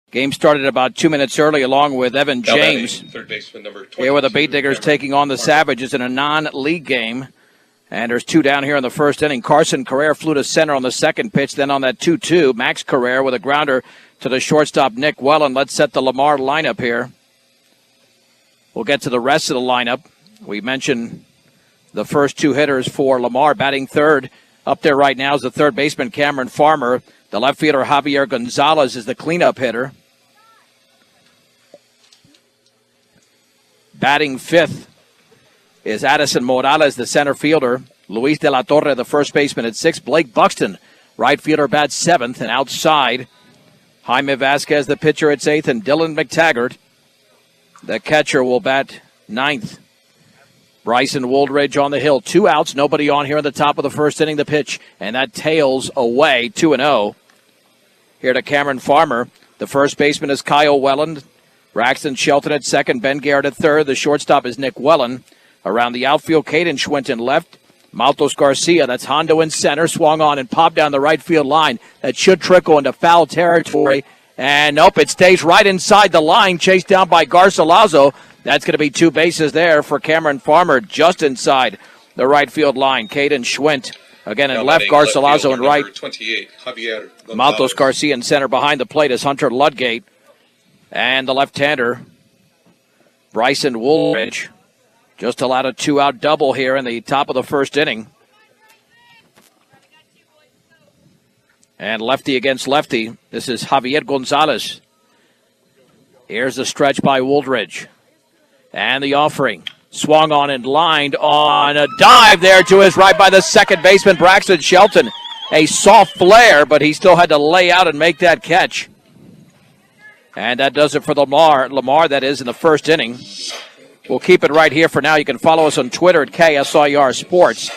Game started about 2 minutes early along with Evan James. Third baseman number 22. Here were the Beat Diggers taking on the Savages in a non-league game. And there's two down here in the first inning. Carson Carrera flew to center on the second pitch. Then on that 2-2, Max Carrera with a grounder to the shortstop, Nick Wellen. Let's set the Lamar lineup here. We'll get to the rest of the lineup. We mentioned the first two hitters for Lamar. Batting third up there right now is the third baseman, Cameron Farmer. The left fielder, Javier Gonzalez, is the cleanup hitter. Batting fifth is Addison Morales, the center fielder. Luis de la Torre, the first baseman, at sixth. Blake Buxton, right fielder, bats seventh. And outside, Jaime Vasquez, the pitcher, at eighth. And Dylan McTaggart, the catcher, will bat ninth. Bryson Wooldridge on the hill. 2 outs, nobody on here in the top of the first inning. The pitch, and that tails away, 2-0. Here to Cameron Farmer. The first baseman is Kyle Welland. Braxton Shelton at second. Ben Garrett at third. The shortstop is Nick Wellen. Around the outfield, Caden Schwint in left. Maltos Garcia, that's Hondo in center. Swung on and popped down the right field line. That should trickle into foul territory. And nope, it stays right inside the line. Chased down by Garcilaso. That's going to be 2 bases there for Cameron Farmer, just inside the right field line. Caden Schwint again in left, Garcilaso in right. 28, Javier Maltos Garcia in center. Behind the plate is Hunter Ludgate. And the left-hander, Bryson Wooldridge, just allowed a 2-out double here in the top of the first inning. And lefty against lefty. This is Javier Gonzalez. Here's the stretch by Wooldridge. And the offering. Swung on and lined on a dive there to his right by the second baseman, Braxton Shelton. A soft flare, but he still had to lay out and make that catch. And that does it for Lamar. Lamar, that is, in the first inning. We'll keep it right here for now. You can follow us on Twitter at KSIR Sports,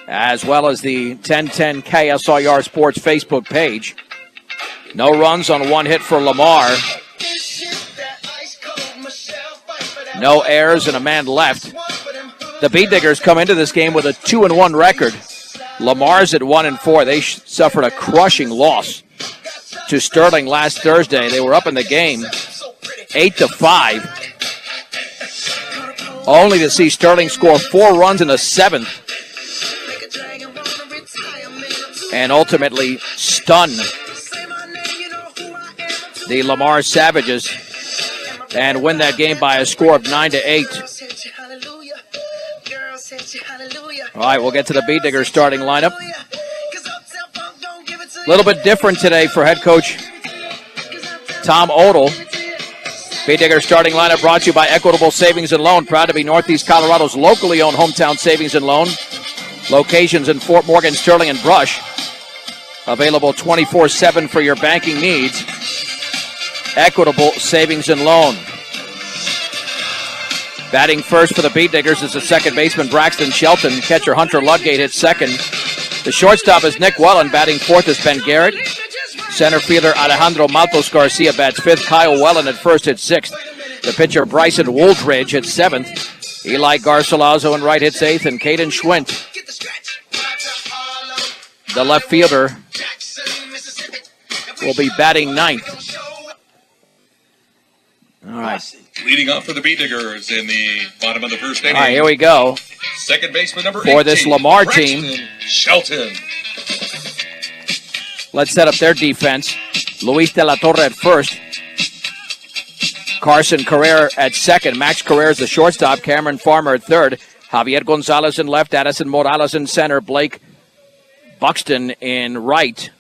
as well as the 1010 KSIR Sports Facebook page. No runs on 1 hit for Lamar. No errors and a man left. The Beat Diggers come into this game with a 2-1 record. Lamar's at 1-4. They suffered a crushing loss to Sterling last Thursday. They were up in the game 8-5. Only to see Sterling score 4 runs in the 7th. And ultimately stun the Lamar Savages and win that game by a score of 9-8. All right, we'll get to the Beat Diggers starting lineup. A little bit different today for head coach Tom Odell. Beat Diggers starting lineup brought to you by Equitable Savings and Loan. Proud to be Northeast Colorado's locally owned hometown savings and loan. Locations in Fort Morgan, Sterling, and Brush. Available 24/7 for your banking needs. Equitable Savings and Loan. Batting first for the Beat Diggers is the second baseman, Braxton Shelton. Catcher Hunter Ludgate hits second. The shortstop is Nick Wellen. Batting fourth is Ben Garrett. Center fielder Alejandro Maltos Garcia bats fifth. Kyle Wellen at first hits sixth. The pitcher Bryson Wooldridge hits seventh. Eli Garcilaso in right hits eighth. And Caden Schwint, the left fielder, will be batting ninth. All right. Leading off for the Beat Diggers in the bottom of the first inning. All right, here we go. Second baseman number 18. For this Lamar team. Shelton. Let's set up their defense. Luis de la Torre at first. Carson Carrera at second. Max Carrera is the shortstop. Cameron Farmer at third. Javier Gonzalez in left. Addison Morales in center. Blake Buxton in right.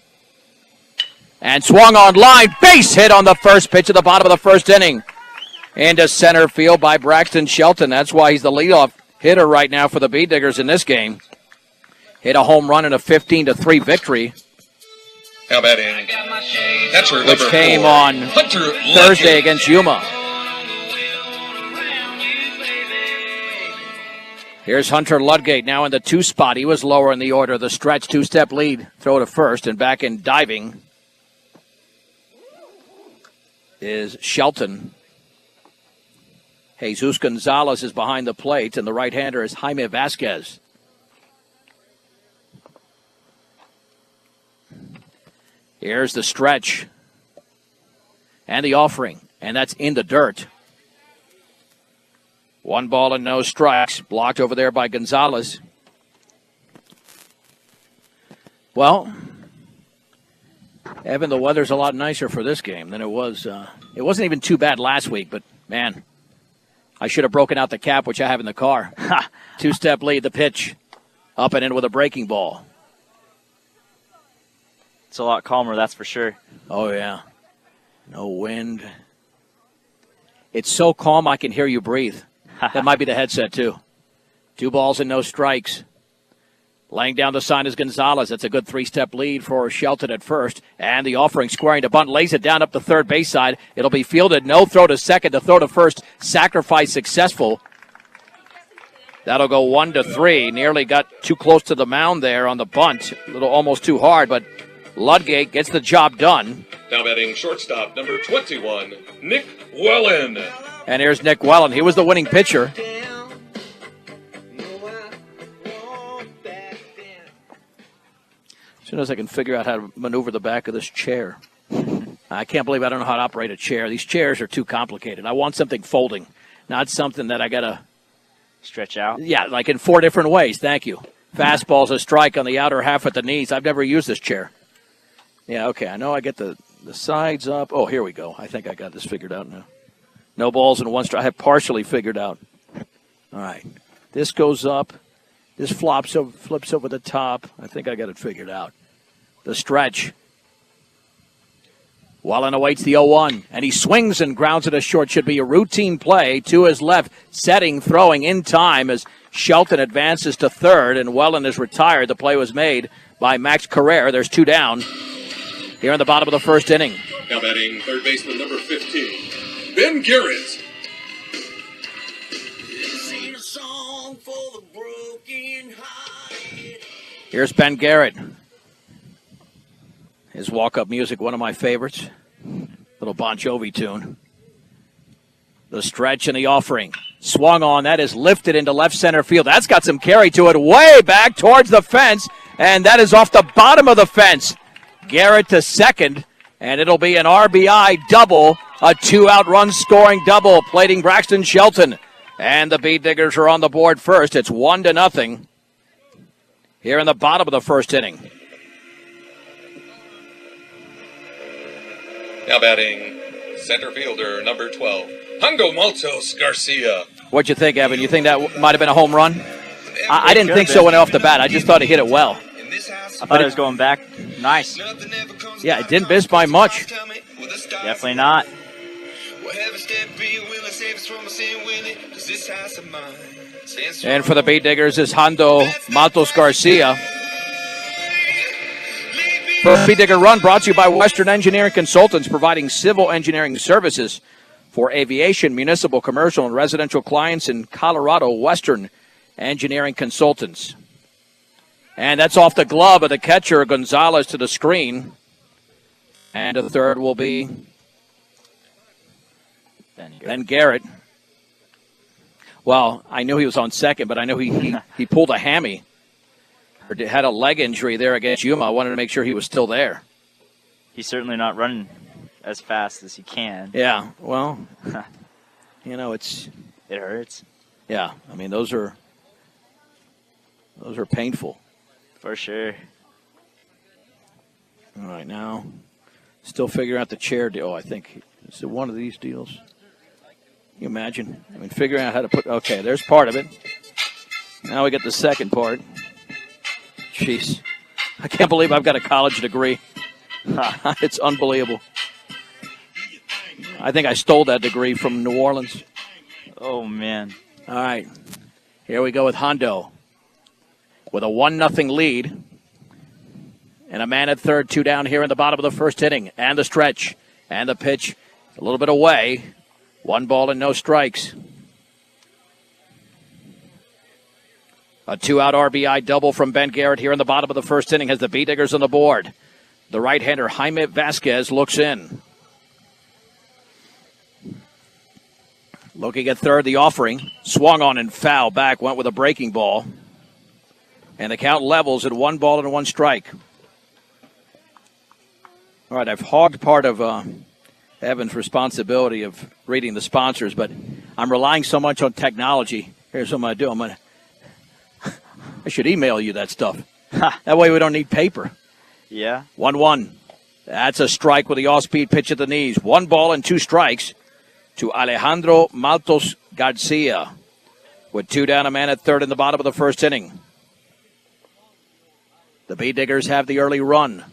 And swung on line. Base hit on the first pitch at the bottom of the first inning. Into center field by Braxton Shelton. That's why he's the leadoff hitter right now for the Beat Diggers in this game. Hit a home run in a 15-3 victory. How about catcher which came 4, on Hunter Thursday against Yuma. Here's Hunter Ludgate now in the 2 spot. He was lower in the order. The stretch 2-step lead. Throw to first and back in diving is Shelton. Jesus Gonzalez is behind the plate, and the right-hander is Jaime Vasquez. Here's the stretch. and the offering, and that's in the dirt. 1 ball and no strikes. Blocked over there by Gonzalez. Well, Evan, the weather's a lot nicer for this game than it was. It wasn't even too bad last week, but, man, I should have broken out the cap, which I have in the car. 2-step lead, the pitch. Up and in with a breaking ball. It's a lot calmer, that's for sure. Oh, yeah. No wind. It's so calm I can hear you breathe. That might be the headset, too. 2 balls and no strikes. Laying down the sign is Gonzalez. That's a good 3-step lead for Shelton at first. And the offering squaring to bunt. Lays it down up the third base side. It'll be fielded. No throw to second. The throw to first. Sacrifice successful. That'll go 1-3. Nearly got too close to the mound there on the bunt. A little almost too hard, but Ludgate gets the job done. Now batting shortstop, number 21, Nick Wellen. And here's Nick Wellen. He was the winning pitcher. As soon as I can figure out how to maneuver the back of this chair. I can't believe I don't know how to operate a chair. These chairs are too complicated. I want something folding, not something that I got to stretch out. Yeah, like in 4 different ways. Thank you. Fastball's a strike on the outer half at the knees. I've never used this chair. Yeah, okay. I know I get the sides up. Oh, here we go. I think I got this figured out now. No balls and 1 strike. I have partially figured out. All right. This goes up. This flips over the top. I think I got it figured out. The stretch. Wellen awaits the 0-1, and he swings and grounds it as short. Should be a routine play to his left, setting, throwing in time as Shelton advances to third, and Wellen is retired. The play was made by Max Carrere. There's 2 down here in the bottom of the first inning. Now batting third baseman, number 15, Ben Garrett. Here's Ben Garrett. His walk-up music, one of my favorites. Little Bon Jovi tune. The stretch and the offering. Swung on. That is lifted into left center field. That's got some carry to it. Way back towards the fence. And that is off the bottom of the fence. Garrett to second. And it'll be an RBI double. A 2-out run scoring double. Plating Braxton Shelton. And the Bead Diggers are on the board first. It's 1-0 here in the bottom of the first inning. Now batting center fielder, number 12, Hundo Maltos Garcia. What'd you think, Evan? You think that might have been a home run? I didn't think so when off the bat. I just thought he hit it well. I thought it was going back. Nice. Yeah, it didn't miss by much. Definitely not. And for the Bead Diggers is Hundo Maltos Garcia. First Bead Digger run brought to you by Western Engineering Consultants, providing civil engineering services for aviation, municipal, commercial, and residential clients in Colorado. Western Engineering Consultants. And that's off the glove of the catcher, Gonzalez, to the screen. And the third will be Ben Garrett. Well, I knew he was on second, but I know he pulled a hammy. Or had a leg injury there against Yuma. I wanted to make sure he was still there. He's certainly not running as fast as he can. Yeah, well, it hurts. Yeah, I mean those are painful. For sure. All right, now still figuring out the chair deal. Oh, I think is it one of these deals? Can you imagine? I mean, figuring out how to put. Okay, there's part of it. Now we get the second part. Jeez, I can't believe I've got a college degree. It's unbelievable. I think I stole that degree from New Orleans. Oh, man. All right, here we go with Hondo with a 1-0 lead. And a man at third, 2 down here in the bottom of the first inning. And the stretch and the pitch a little bit away. 1 ball and no strikes. A 2-out RBI double from Ben Garrett here in the bottom of the first inning has the Bead Diggers on the board. The right-hander Jaime Vasquez looks in. Looking at third, the offering. Swung on and foul back, went with a breaking ball. And the count levels at 1 ball and 1 strike. All right, I've hogged part of Evan's responsibility of reading the sponsors, but I'm relying so much on technology. Here's what I'm going to do. I should email you that stuff. That way we don't need paper. Yeah. 1-1. That's a strike with the off-speed pitch at the knees. 1 ball and 2 strikes to Alejandro Maltos Garcia with 2 down, a man at third in the bottom of the first inning. The Bee Diggers have the early run.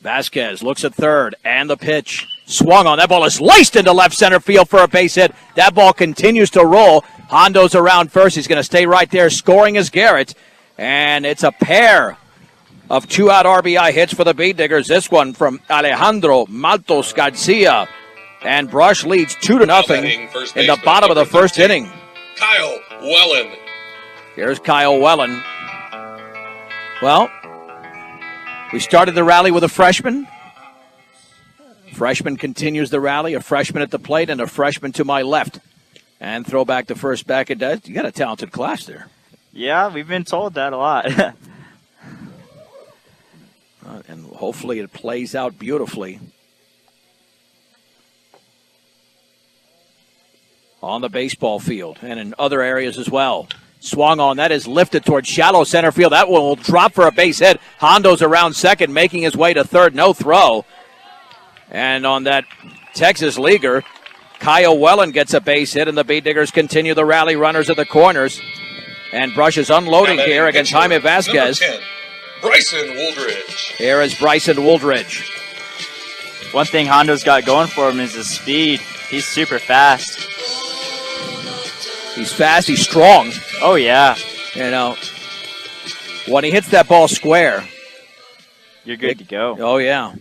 Vasquez looks at third, and the pitch swung on. That ball is laced into left center field for a base hit. That ball continues to roll. Hondo's around first. He's going to stay right there, scoring is Garrett. And it's a pair of 2-out RBI hits for the Bee Diggers. This one from Alejandro Maltos Garcia. And Brush leads 2-0 in the bottom of the first inning. Kyle Wellen. Here's Kyle Wellen. Well, we started the rally with a freshman. Freshman continues the rally. A freshman at the plate and a freshman to my left. And throw back to first back it does. You got a talented class there. Yeah, we've been told that a lot. And hopefully it plays out beautifully. On the baseball field and in other areas as well. Swung on. That is lifted towards shallow center field. That one will drop for a base hit. Hondo's around second, making his way to third. No throw. And on that Texas leaguer, Kyle Wellen gets a base hit, and the Bee Diggers continue the rally. Runners at the corners. And Brush is unloading here against Jaime Vasquez. Number 10, Bryson Wooldridge. Here is Bryson Wooldridge. One thing Hondo's got going for him is his speed. He's super fast. He's fast. He's strong. Oh, yeah. You know, when he hits that ball square, you're good to go. Oh, yeah.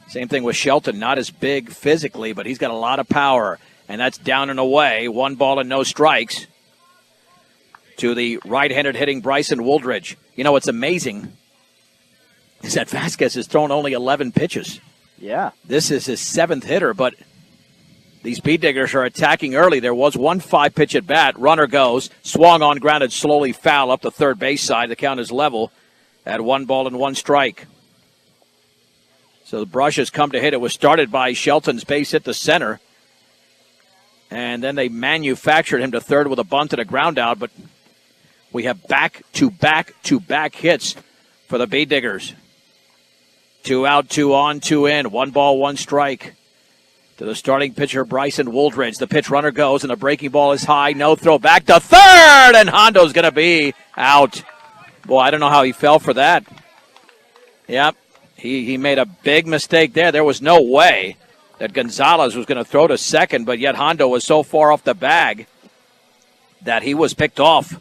Same thing with Shelton. Not as big physically, but he's got a lot of power. And that's down and away. 1 ball and no strikes to the right-handed hitting Bryson Wooldridge. You know what's amazing is that Vasquez has thrown only 11 pitches. Yeah. This is his 7th hitter, but these Bee Diggers are attacking early. There was 1 5-pitch at bat. Runner goes, swung on, grounded slowly foul up the third base side. The count is level at 1 ball and 1 strike. So the Brush has come to hit. It was started by Shelton's base hit to center. And then they manufactured him to third with a bunt and a ground out. But we have back-to-back-to-back hits for the Bee Diggers. 2 out, 2 on, 2 in. 1 ball, 1 strike to the starting pitcher, Bryson Wooldridge. The pitch runner goes, and the breaking ball is high. No throw back to third, and Hondo's going to be out. Boy, I don't know how he fell for that. Yep, he made a big mistake there. There was no way that Gonzalez was going to throw to second, but yet Hondo was so far off the bag that he was picked off.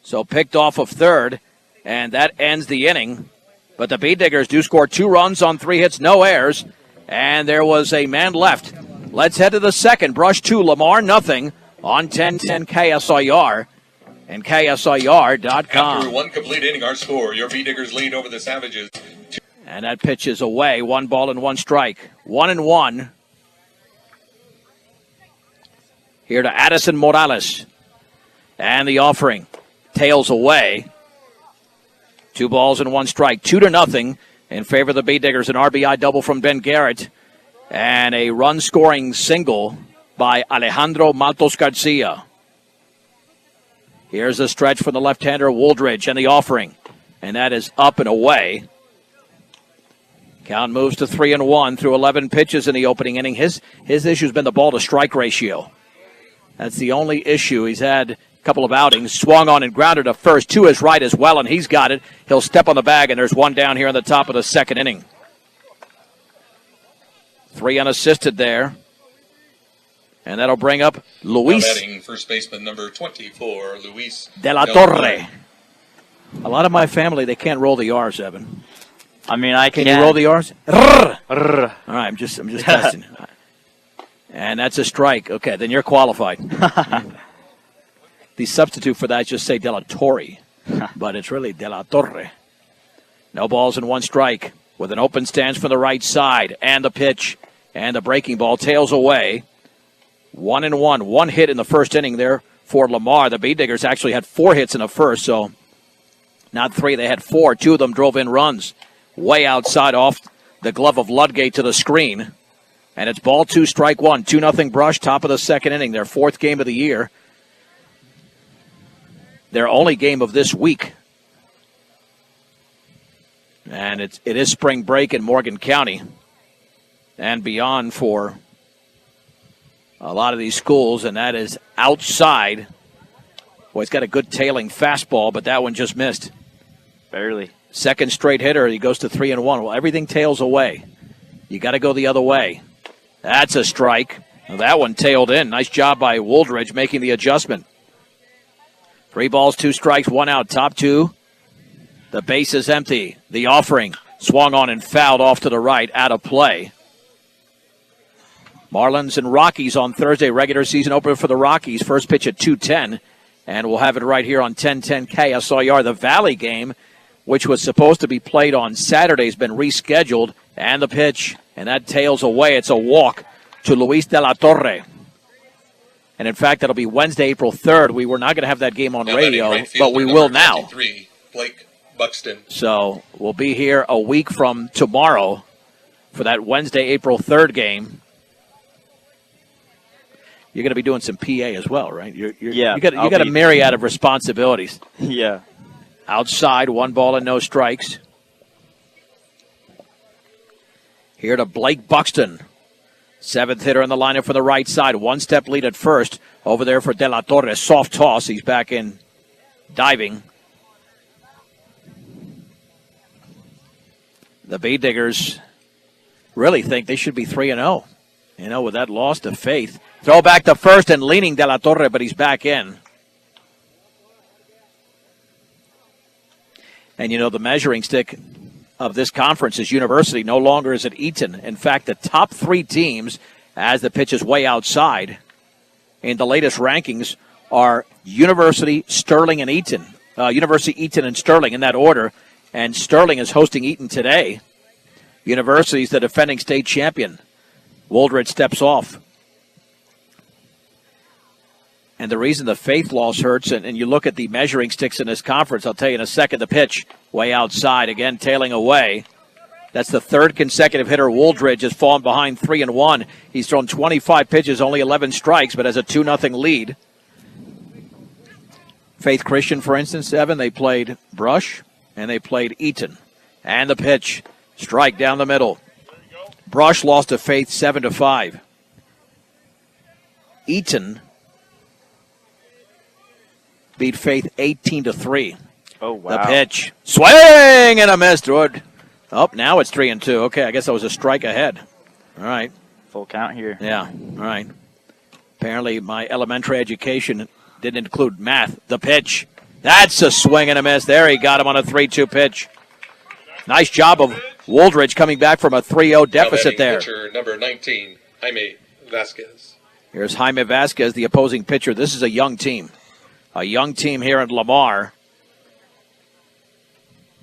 So picked off of third, and that ends the inning. But the Bee Diggers do score 2 runs on 3 hits, no errors, and there was a man left. Let's head to the second. Brush 2, Lamar nothing on 10-10 KSIR and KSIR.com. After 1 complete inning, our score, your Bee Diggers lead over the Savages. And that pitch is away. 1 ball and 1 strike. 1-1. Here to Addison Morales. And the offering. Tails away. 2 balls and 1 strike. 2-0 in favor of the Bee Diggers. An RBI double from Ben Garrett. And a run-scoring single by Alejandro Maltos Garcia. Here's a stretch from the left-hander, Wooldridge, and the offering. And that is up and away. Count moves to 3-1 through 11 pitches in the opening inning. His issue's been the ball-to-strike ratio. That's the only issue. He's had a couple of outings. Swung on and grounded to first, to his right as well, and he's got it. He'll step on the bag, and there's 1 down here in the top of the second inning. 3 unassisted there. And that'll bring up Luis. Now batting first baseman number 24, Luis De La Torre. A lot of my family, they can't roll the R's, Evan. I mean, I can. Can you roll the R's? All right, I'm just testing. And that's a strike. Okay, then you're qualified. The substitute for that just say De La Torre, but it's really De La Torre. No balls and 1 strike with an open stance from the right side, and the pitch, and the breaking ball tails away. 1-1. 1 hit in the first inning there for Lamar. The Bee Diggers actually had 4 hits in the first, so not 3. They had 4. 2 of them drove in runs. Way outside off the glove of Ludgate to the screen. And it's ball 2, strike 1. 2-0 Brush, top of the second inning. Their 4th game of the year. Their only game of this week. And it is spring break in Morgan County and beyond for a lot of these schools, and that is outside. Boy, he's got a good tailing fastball, but that one just missed. Barely. Second straight hitter, he goes to 3-1. Well, everything tails away. You got to go the other way. That's a strike. Well, that one tailed in. Nice job by Wooldridge making the adjustment. 3 balls, 2 strikes, 1 out. Top 2. The base is empty. The offering swung on and fouled off to the right, out of play. Marlins and Rockies on Thursday, regular season opener for the Rockies. First pitch at 2:10, and we'll have it right here on 1010 KSLR. The Valley game, which was supposed to be played on Saturday, has been rescheduled, and the pitch, and that tails away. It's a walk to Luis de la Torre. And, in fact, that'll be Wednesday, April 3rd. We were not going to have that game on radio, right but we will now. Blake Buxton. So we'll be here a week from tomorrow for that Wednesday, April 3rd game. You're going to be doing some PA as well, right? You got a myriad of responsibilities. Yeah. Outside, 1 ball and no strikes. Here to Blake Buxton. 7th hitter in the lineup for the right side. 1-step lead at first. Over there for De La Torre. Soft toss. He's back in diving. The Bee Diggers really think they should be 3-0. With that loss to faith. Throw back to first and leaning De La Torre, but he's back in. And the measuring stick of this conference is University. No longer is it Eaton. In fact, the top 3 teams, as the pitch is way outside, in the latest rankings are University, Sterling, and Eaton. University, Eaton, and Sterling in that order. And Sterling is hosting Eaton today. University is the defending state champion. Wooldridge steps off. And the reason the faith loss hurts, and you look at the measuring sticks in this conference, I'll tell you in a second, the pitch way outside, again tailing away. That's the 3rd consecutive hitter. Wooldridge has fallen behind 3-1. He's thrown 25 pitches, only 11 strikes, but has a 2-0 lead. Faith Christian, for instance, Evan, they played Brush, and they played Eaton. And the pitch, strike down the middle. Brush lost to Faith 7-5. Eaton beat Faith 18-3. Oh, wow. The pitch. Swing and a miss. Oh, now it's 3-2. Okay, I guess I was a strike ahead. All right. Full count here. Yeah, all right. Apparently my elementary education didn't include math. The pitch. That's a swing and a miss. There, he got him on a 3-2 pitch. Nice job of Wooldridge coming back from a 3-0 deficit there. Pitcher number 19, Jaime Vasquez. Here's Jaime Vasquez, the opposing pitcher. This is a young team. A young team here in Lamar.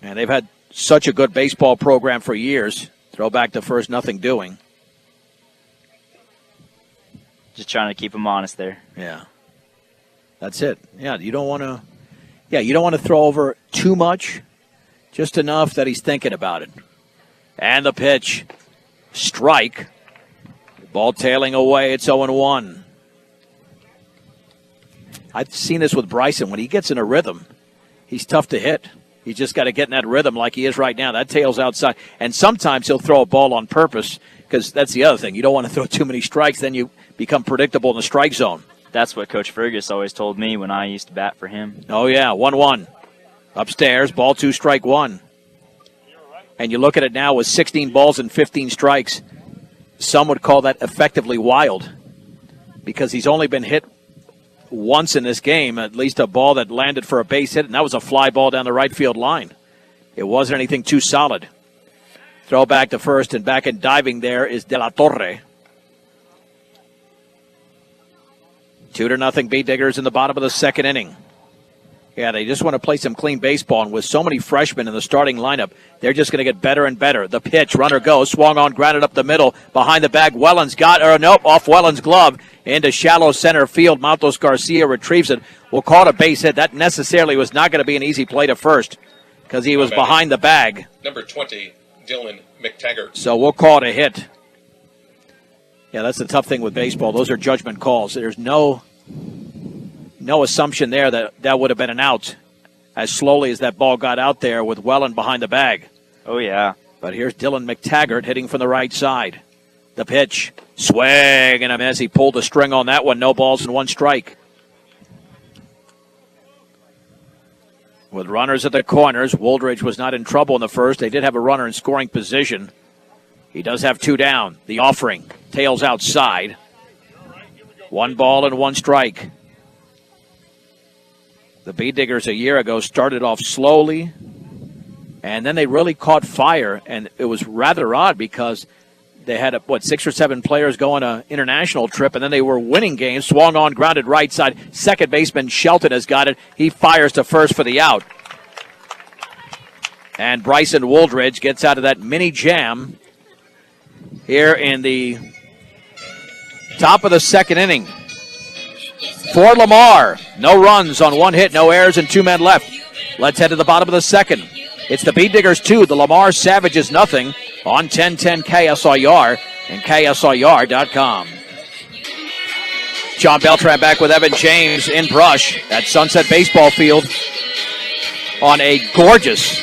And they've had such a good baseball program for years. Throw back to first, nothing doing. Just trying to keep him honest there. Yeah. That's it. Yeah, you don't want to throw over too much. Just enough that he's thinking about it. And the pitch. Strike. Ball tailing away. It's 0-1. I've seen this with Bryson. When he gets in a rhythm, he's tough to hit. He's just got to get in that rhythm like he is right now. That tail's outside. And sometimes he'll throw a ball on purpose because that's the other thing. You don't want to throw too many strikes. Then you become predictable in the strike zone. That's what Coach Fergus always told me when I used to bat for him. Oh, yeah. 1-1. Upstairs, ball 2, strike 1. And you look at it now with 16 balls and 15 strikes. Some would call that effectively wild because he's only been hit once in this game, at least a ball that landed for a base hit, and that was a fly ball down the right field line. It wasn't anything too solid. Throw back to first, and back in diving there is De La Torre. 2-0 Bee Diggers in the bottom of the second inning. Yeah, they just want to play some clean baseball, and with so many freshmen in the starting lineup, they're just going to get better and better. The pitch, runner goes, swung on, grounded up the middle, behind the bag. Wellens off Wellens' glove into shallow center field. Matos Garcia retrieves it. We'll call it a base hit. That necessarily was not going to be an easy play to first because he was behind the bag. Number 20, Dylan McTaggart. So we'll call it a hit. Yeah, that's the tough thing with baseball. Those are judgment calls. There's no assumption there that would have been an out as slowly as that ball got out there with Wellen behind the bag. Oh, yeah. But here's Dylan McTaggart hitting from the right side. The pitch, swing and a miss. He pulled the string on that one. No balls and 1 strike. With runners at the corners, Wooldridge was not in trouble in the first. They did have a runner in scoring position. He does have 2 down. The offering, tails outside. 1 ball and 1 strike. The Bee Diggers a year ago started off slowly, and then they really caught fire, and it was rather odd because they had, 6 or 7 players go on an international trip, and then they were winning games, swung on, grounded right side. Second baseman Shelton has got it. He fires to first for the out. And Bryson Wooldridge gets out of that mini jam here in the top of the second inning. For Lamar, no runs on 1 hit, no errors, and 2 men left. Let's head to the bottom of the second. It's the Bee Diggers 2, the Lamar Savages nothing on 1010 KSIR and KSIR.com. John Beltran back with Evan James in brush at Sunset Baseball Field on a gorgeous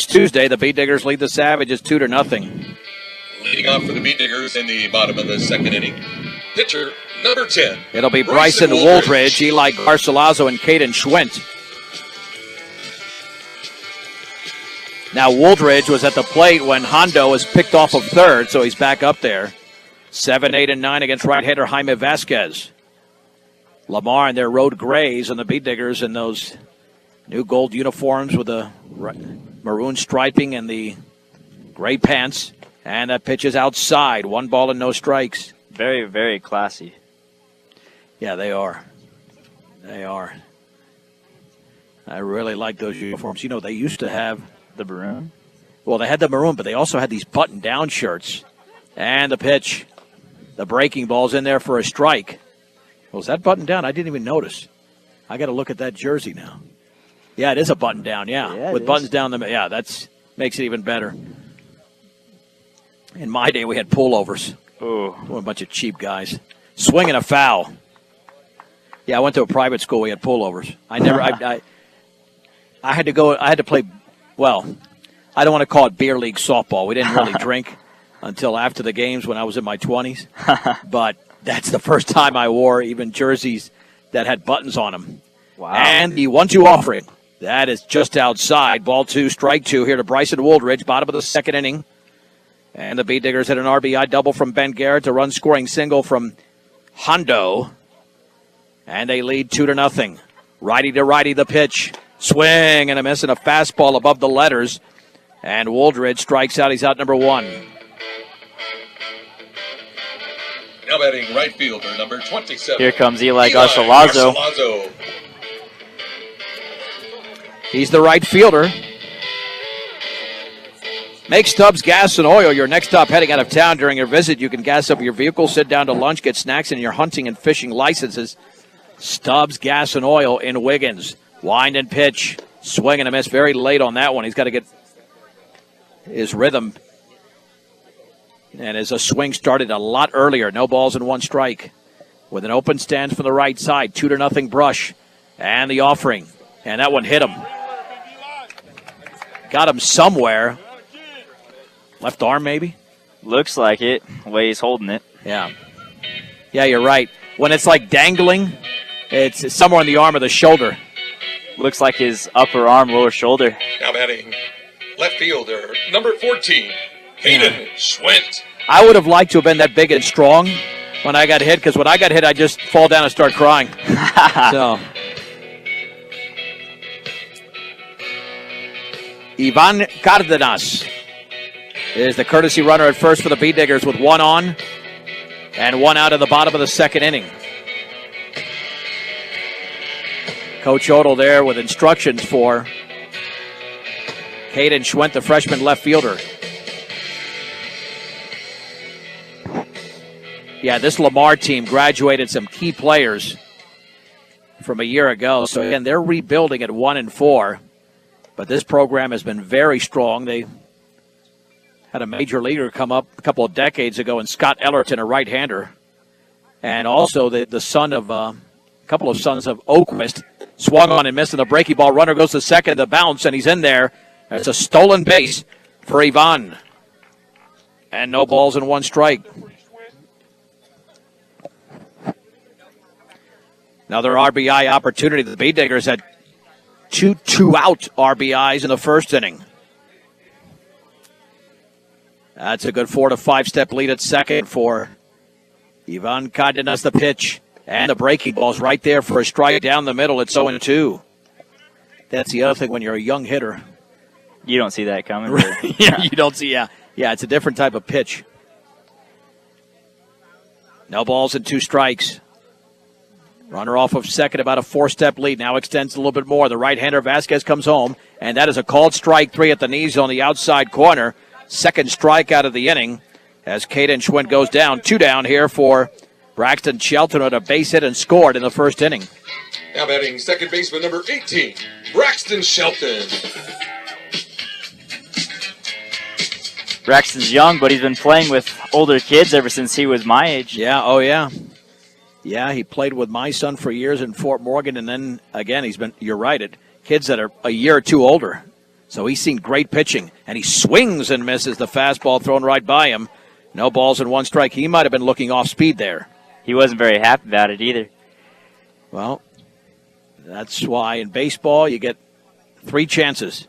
Tuesday. The Bee Diggers lead the Savages 2-0. Leading off for the Bee Diggers in the bottom of the second inning, pitcher number 10. It'll be Bryson Wooldridge, Eli Garcilazo, and Caden Schwint. Now Wooldridge was at the plate when Hondo was picked off of third, so he's back up there. 7, 8, and 9 against right-hander Jaime Vasquez. Lamar in their road grays and the Bee Diggers in those new gold uniforms with the maroon striping and the gray pants. And that pitch is outside. 1 ball and no strikes. Very, very classy. Yeah, they are. They are. I really like those uniforms. You know, they used to have the maroon. Well, they had the maroon, but they also had these button-down shirts. And the pitch. The breaking ball's in there for a strike. Was that button down? I didn't even notice. I got to look at that jersey now. Yeah, it is a button down, yeah with buttons down the yeah, that's makes it even better. In my day, we had pullovers. Oh, what a bunch of cheap guys. Swinging a foul. Yeah, I went to a private school. We had pullovers. I had to go. I had to play. Well, I don't want to call it beer league softball. We didn't really drink until after the games when I was in my 20s. But that's the first time I wore even jerseys that had buttons on them. Wow. And the 1-2 offering. That is just outside. Ball 2, strike 2 here to Bryson Wooldridge, bottom of the second inning. And the Bee Diggers hit an RBI double from Ben Garrett, a run-scoring single from Hondo. And they lead 2-0. Righty to righty the pitch. Swing and a miss and a fastball above the letters. And Wooldridge strikes out. He's out number 1. Now batting right fielder, number 27. Here comes Eli Garcilazo. He's the right fielder. Make Stubbs Gas and Oil your next stop heading out of town. During your visit, you can gas up your vehicle, sit down to lunch, get snacks, and your hunting and fishing licenses. Stubbs Gas and Oil in Wiggins. Wind and pitch. Swing and a miss. Very late on that one. He's got to get his rhythm. And as a swing started a lot earlier, no balls and 1 strike. With an open stance from the right side, 2-0 brush. And the offering. And that one hit him. Got him somewhere. Left arm, maybe? Looks like it, the way he's holding it. Yeah. Yeah, you're right. When it's like dangling, it's somewhere on the arm or the shoulder. Looks like his upper arm, lower shoulder. Now batting left fielder, number 14, Caden Schwint. I would have liked to have been that big and strong when I got hit, because when I got hit, I just fall down and start crying. So, Ivan Cardenas is the courtesy runner at first for the Bee Diggers with 1 on and 1 out at the bottom of the second inning. Coach Odell there with instructions for Caden Schwint, the freshman left fielder. Yeah, this Lamar team graduated some key players from a year ago. So, again, they're rebuilding at 1-4. But this program has been very strong. They had a major leaguer come up a couple of decades ago, and Scott Ellerton, a right-hander, and also the son of a couple of sons of Oakquist, swung on and missed, and the breaking ball runner goes to second, the bounce, and he's in there. It's a stolen base for Ivan. And no balls and 1 strike. Another RBI opportunity. The Bee Diggers had 2 2-out RBIs in the first inning. That's a good 4 to 5 step lead at second for Ivan Cardenas. The pitch and the breaking ball's right there for a strike down the middle. It's 0-2. That's the other thing when you're a young hitter. You don't see that coming. Yeah, you don't see. Yeah, it's a different type of pitch. No balls and 2 strikes. Runner off of second, about a 4-step lead. Now extends a little bit more. The right-hander Vasquez comes home, and that is a called strike 3 at the knees on the outside corner. Second strikeout of the inning as Caden Schwinn goes down. 2 down here for Braxton Shelton, with a base hit and scored in the first inning. Now batting second baseman number 18, Braxton Shelton. Braxton's young, but he's been playing with older kids ever since he was my age. Yeah, oh yeah. Yeah, he played with my son for years in Fort Morgan, and then, again, you're right, kids that are a year or 2 older. So he's seen great pitching, and he swings and misses the fastball thrown right by him. No balls and 1 strike. He might have been looking off speed there. He wasn't very happy about it either. Well, that's why in baseball you get 3 chances.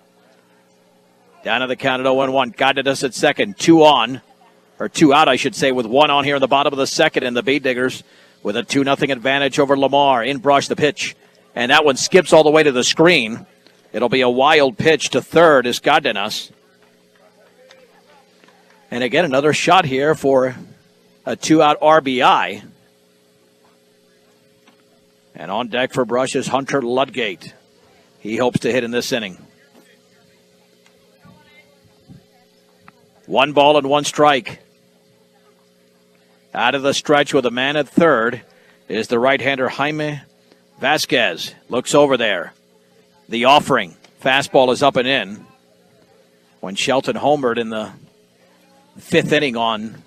Down to the count at 0-1. Cardenas at second. 2 out, I should say, with 1 on here in the bottom of the second. And the Bee Diggers with a 2-0 advantage over Lamar. In brush the pitch. And that one skips all the way to the screen. It'll be a wild pitch to third as Cardenas. And again, another shot here for a 2-out RBI. And on deck for Brush is Hunter Ludgate. He hopes to hit in this inning. 1 ball and 1 strike. Out of the stretch with a man at third is the right-hander Jaime Vasquez. Looks over there. The offering. Fastball is up and in. When Shelton homered in the 5th inning on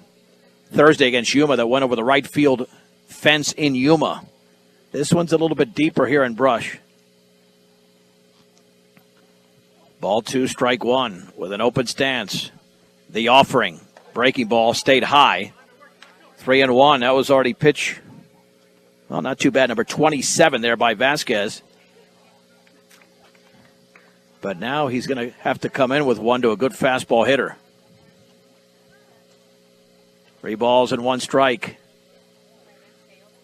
Thursday against Yuma, that went over the right field fence in Yuma. This one's a little bit deeper here in Brush. Ball 2, strike 1 with an open stance. The offering. Breaking ball stayed high. 3-1. That was already pitch. Well, not too bad. Number 27 there by Vasquez. But now he's going to have to come in with 1 to a good fastball hitter. 3 balls and 1 strike.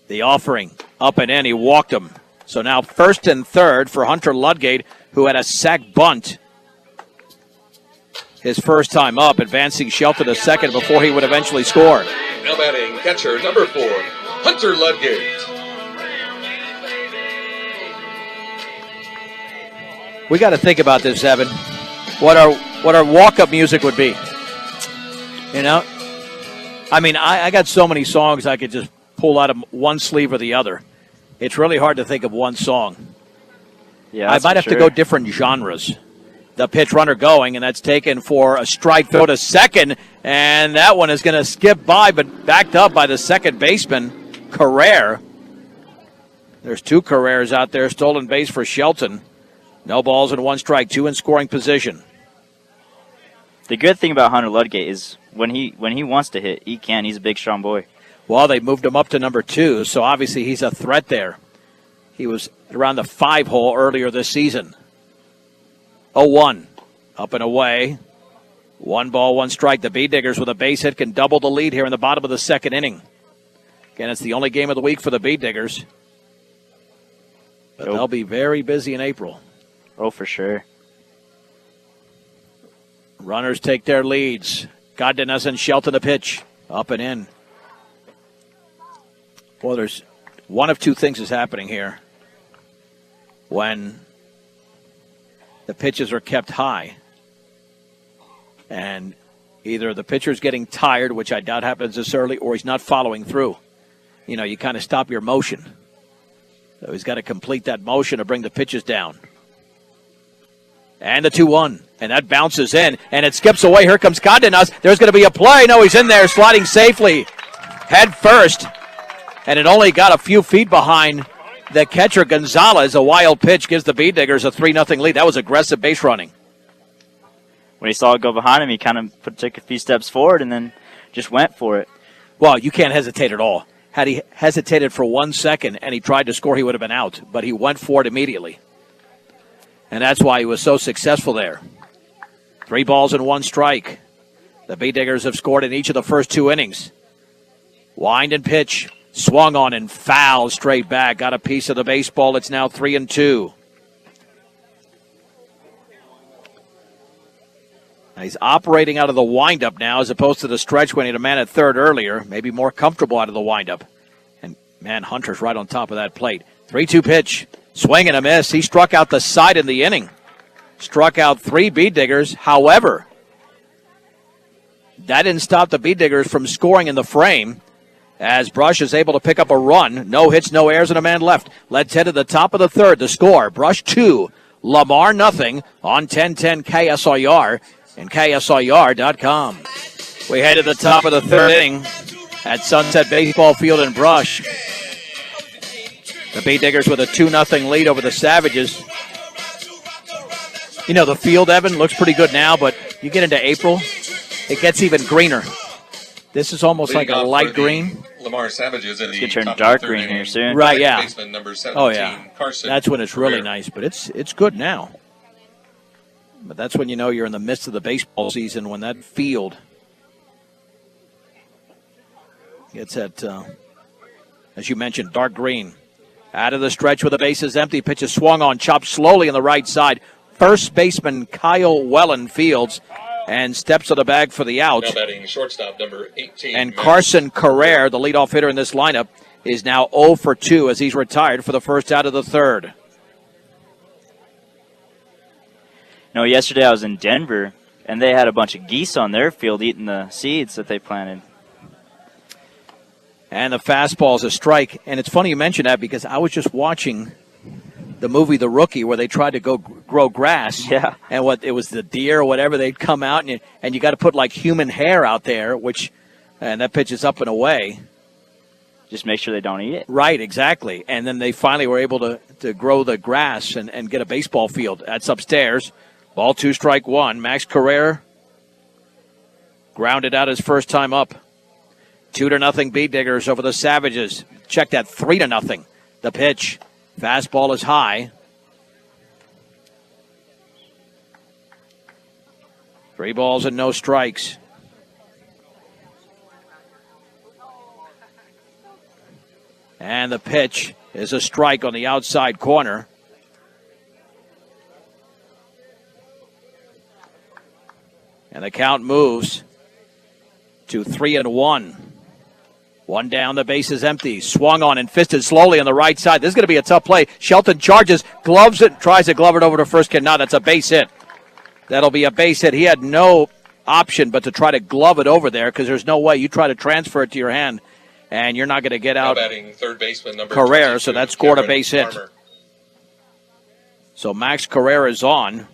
The offering. Up and in. He walked him. So now first and third for Hunter Ludgate, who had a sac bunt his first time up, advancing Shelton to second before he would eventually score. Now batting catcher number 4, Hunter Ludgate. We got to think about this, Evan. What our walk-up music would be. You know? I mean, I got so many songs I could just pull out of one sleeve or the other. It's really hard to think of one song. Yeah, I might have to go different genres. The pitch runner going, and that's taken for a strike throw to second, and that one is going to skip by, but backed up by the second baseman, Carrere. There's 2 Carreres out there, stolen base for Shelton. No balls and 1 strike, 2 in scoring position. The good thing about Hunter Ludgate is when he wants to hit, he can. He's a big, strong boy. Well, they moved him up to number 2, so obviously he's a threat there. He was around the 5 hole earlier this season. 0-1, up and away. 1 ball, 1 strike. The Bee Diggers with a base hit can double the lead here in the bottom of the second inning. Again, it's the only game of the week for the Bee Diggers. But they'll be very busy in April. Oh, for sure. Runners take their leads. Cardenas and Shelton the pitch. Up and in. Well, there's one of 2 things is happening here. When the pitches are kept high, and either the pitcher's getting tired, which I doubt happens this early, or he's not following through. You know, you kind of stop your motion. So he's got to complete that motion to bring the pitches down. And the 2-1. And that bounces in, and it skips away. Here comes Condenas. There's going to be a play. No, he's in there, sliding safely. Head first. And it only got a few feet behind the catcher, Gonzalez. A wild pitch gives the Bee-Diggers a 3-0 lead. That was aggressive base running. When he saw it go behind him, he kind of took a few steps forward and then just went for it. Well, you can't hesitate at all. Had he hesitated for 1 second and he tried to score, he would have been out. But he went for it immediately. And that's why he was so successful there. 3 balls and 1 strike. The Bee-Diggers have scored in each of the first 2 innings. Wind and pitch. Swung on and fouled straight back. Got a piece of the baseball. It's now 3-2. He's operating out of the windup now as opposed to the stretch when he had a man at third earlier. Maybe more comfortable out of the windup. And, man, Hunter's right on top of that plate. 3-2 pitch. Swing and a miss. He struck out the side in the inning. Struck out 3 Bee-Diggers. However, that didn't stop the Bee-Diggers from scoring in the frame as Brush is able to pick up a run. No hits, no errors, and a man left. Let's head to the top of the third. The score, Brush 2, Lamar nothing on 1010 KSIR and KSIR.com. We head to the top of the third inning at Sunset Baseball Field in Brush. The Bee-Diggers with a 2-0 lead over the Savages. You know, the field, Evan, looks pretty good now, but you get into April, it gets even greener. This is almost like a light green. Lamar Savages in the it's going to turn dark green here soon. Right, yeah. Number 17, oh, yeah. Carson that's when it's really Career. nice, but it's good now. But that's when you know you're in the midst of the baseball season, when that field gets at, as you mentioned, dark green. Out of the stretch with the bases empty. Pitch is swung on, chopped slowly on the right side. First baseman Kyle Wellen fields and steps to the bag for the out. Now batting shortstop number 18. And Carson Carrere, the leadoff hitter in this lineup, is now 0 for 2 as he's retired for the first out of the third. No, yesterday I was in Denver, and they had a bunch of geese on their field eating the seeds that they planted. And the fastball is a strike. And it's funny you mention that because I was just watching the movie The Rookie where they tried to go grow grass. Yeah. And it was the deer or whatever, they'd come out and you got to put like human hair out there, and that pitch is up and away. Just make sure they don't eat it. Right, exactly. And then they finally were able to grow the grass and get a baseball field. That's upstairs. Ball 2, strike 1. Max Carrere grounded out his first time up. 2-0 Bee-Diggers over the Savages. Check that, 3-0. The pitch. Fastball is high. 3 balls and no strikes. And the pitch is a strike on the outside corner. And the count moves to 3-1. 1 down, the base is empty. Swung on and fisted slowly on the right side. This is going to be a tough play. Shelton charges, gloves it, tries to glove it over to first. Cannot. That's a base hit. That'll be a base hit. He had no option but to try to glove it over there because there's no way. You try to transfer it to your hand, and you're not going to get out batting third baseman number Carrere, so that scored a base hit. Farmer. So Max Carrere is on.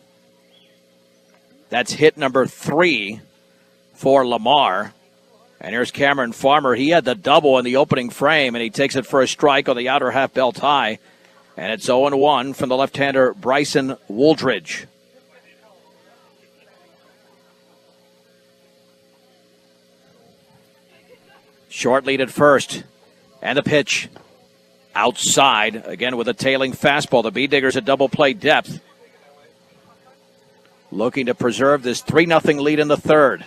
That's hit number 3 for Lamar. And here's Cameron Farmer. He had the double in the opening frame, and he takes it for a strike on the outer half belt high. And it's 0-1 from the left-hander Bryson Wooldridge. Short lead at first. And the pitch outside, again with a tailing fastball. The Bee-Diggers at double play depth, looking to preserve this 3-0 lead in the third.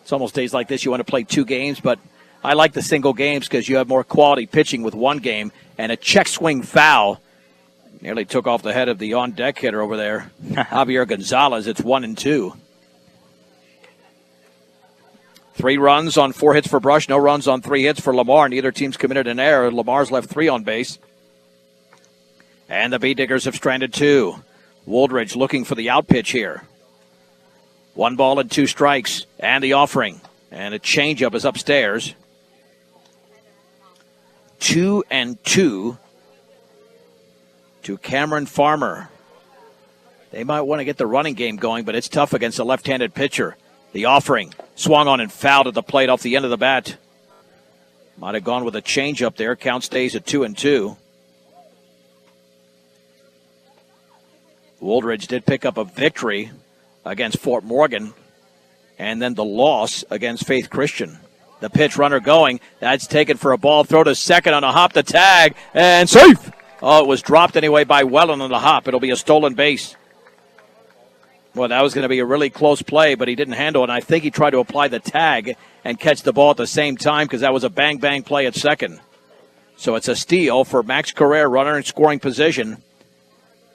It's almost days like this you want to play 2 games, but I like the single games because you have more quality pitching with 1 game. And a check swing foul nearly took off the head of the on-deck hitter over there, Javier Gonzalez. It's 1-2. 3 runs on 4 hits for Brush, no runs on 3 hits for Lamar. Neither team's committed an error. Lamar's left 3 on base. And the Bee-Diggers have stranded 2. Wooldridge looking for the out pitch here. 1 ball and 2 strikes, and the offering. And a changeup is upstairs. 2-2 to Cameron Farmer. They might want to get the running game going, but it's tough against a left-handed pitcher. The offering swung on and fouled at the plate off the end of the bat. Might have gone with a changeup there. Count stays at 2-2. Wooldridge did pick up a victory against Fort Morgan, and then the loss against Faith Christian. The pitch runner going. That's taken for a ball. Throw to second on a hop, the tag, and safe. Oh, it was dropped anyway by Wellen on the hop. It'll be a stolen base. Well, that was going to be a really close play, but he didn't handle it. And I think he tried to apply the tag and catch the ball at the same time because that was a bang-bang play at second. So it's a steal for Max Carrere, runner in scoring position.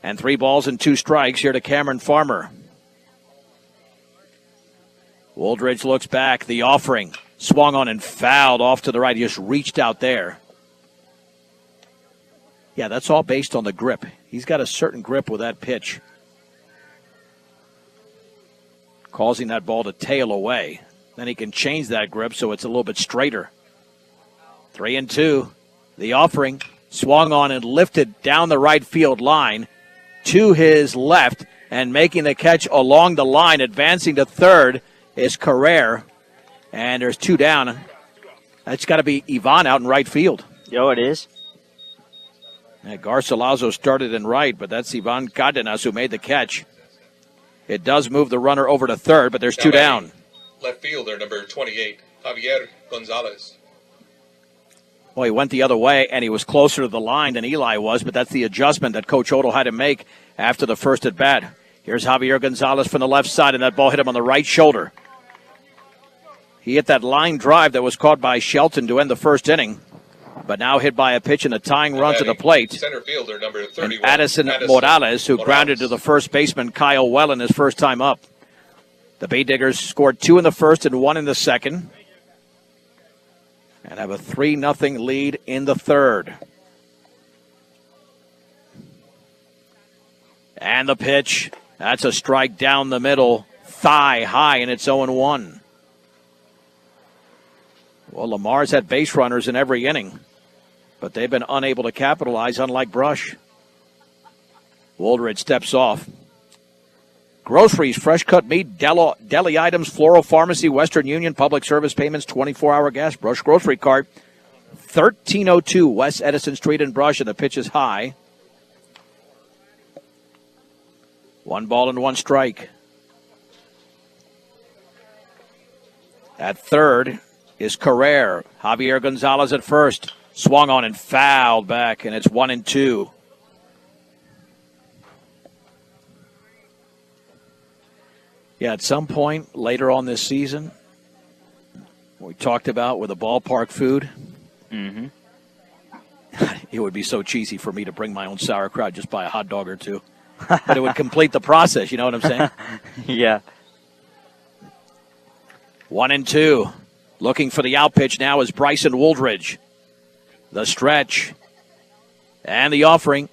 And 3 balls and 2 strikes here to Cameron Farmer. Wooldridge looks back. The offering swung on and fouled off to the right. He just reached out there. Yeah, that's all based on the grip. He's got a certain grip with that pitch, causing that ball to tail away. Then he can change that grip so it's a little bit straighter. 3-2. The offering swung on and lifted down the right field line to his left, and making the catch along the line, advancing to third, is Carrere. And there's 2 down. That's got to be Ivan out in right field. Yo, it is. Garcilaso started in right, but that's Ivan Cardenas who made the catch. It does move the runner over to third, but there's 2 down. Left fielder, number 28, Javier Gonzalez. Well, he went the other way, and he was closer to the line than Eli was, but that's the adjustment that Coach Odell had to make after the first at-bat. Here's Javier Gonzalez from the left side, and that ball hit him on the right shoulder. He hit that line drive that was caught by Shelton to end the first inning, but now hit by a pitch in the tying run to the plate. Center fielder, number 31, and Addison Morales, who grounded to the first baseman, Kyle Wellen, his first time up. The Bay Diggers scored 2 in the first and 1 in the second, and have a 3-0 lead in the third. And the pitch, that's a strike down the middle, thigh high, and it's 0-1. Well, Lamar's had base runners in every inning, but they've been unable to capitalize, unlike Brush. Wooldridge steps off. Groceries, fresh cut meat, deli items, floral pharmacy, Western Union, public service payments, 24-hour gas, Brush grocery cart. 1302 West Edison Street in Brush, and the pitch is high. 1 ball and 1 strike. At third is Carrere. Javier Gonzalez at first. Swung on and fouled back, and it's 1-2. Yeah, at some point later on this season, we talked about with the ballpark food, it would be so cheesy for me to bring my own sauerkraut, just buy a hot dog or 2. But it would complete the process, you know what I'm saying? Yeah. 1-2. Looking for the out pitch now is Bryson Wooldridge. The stretch. And the offering.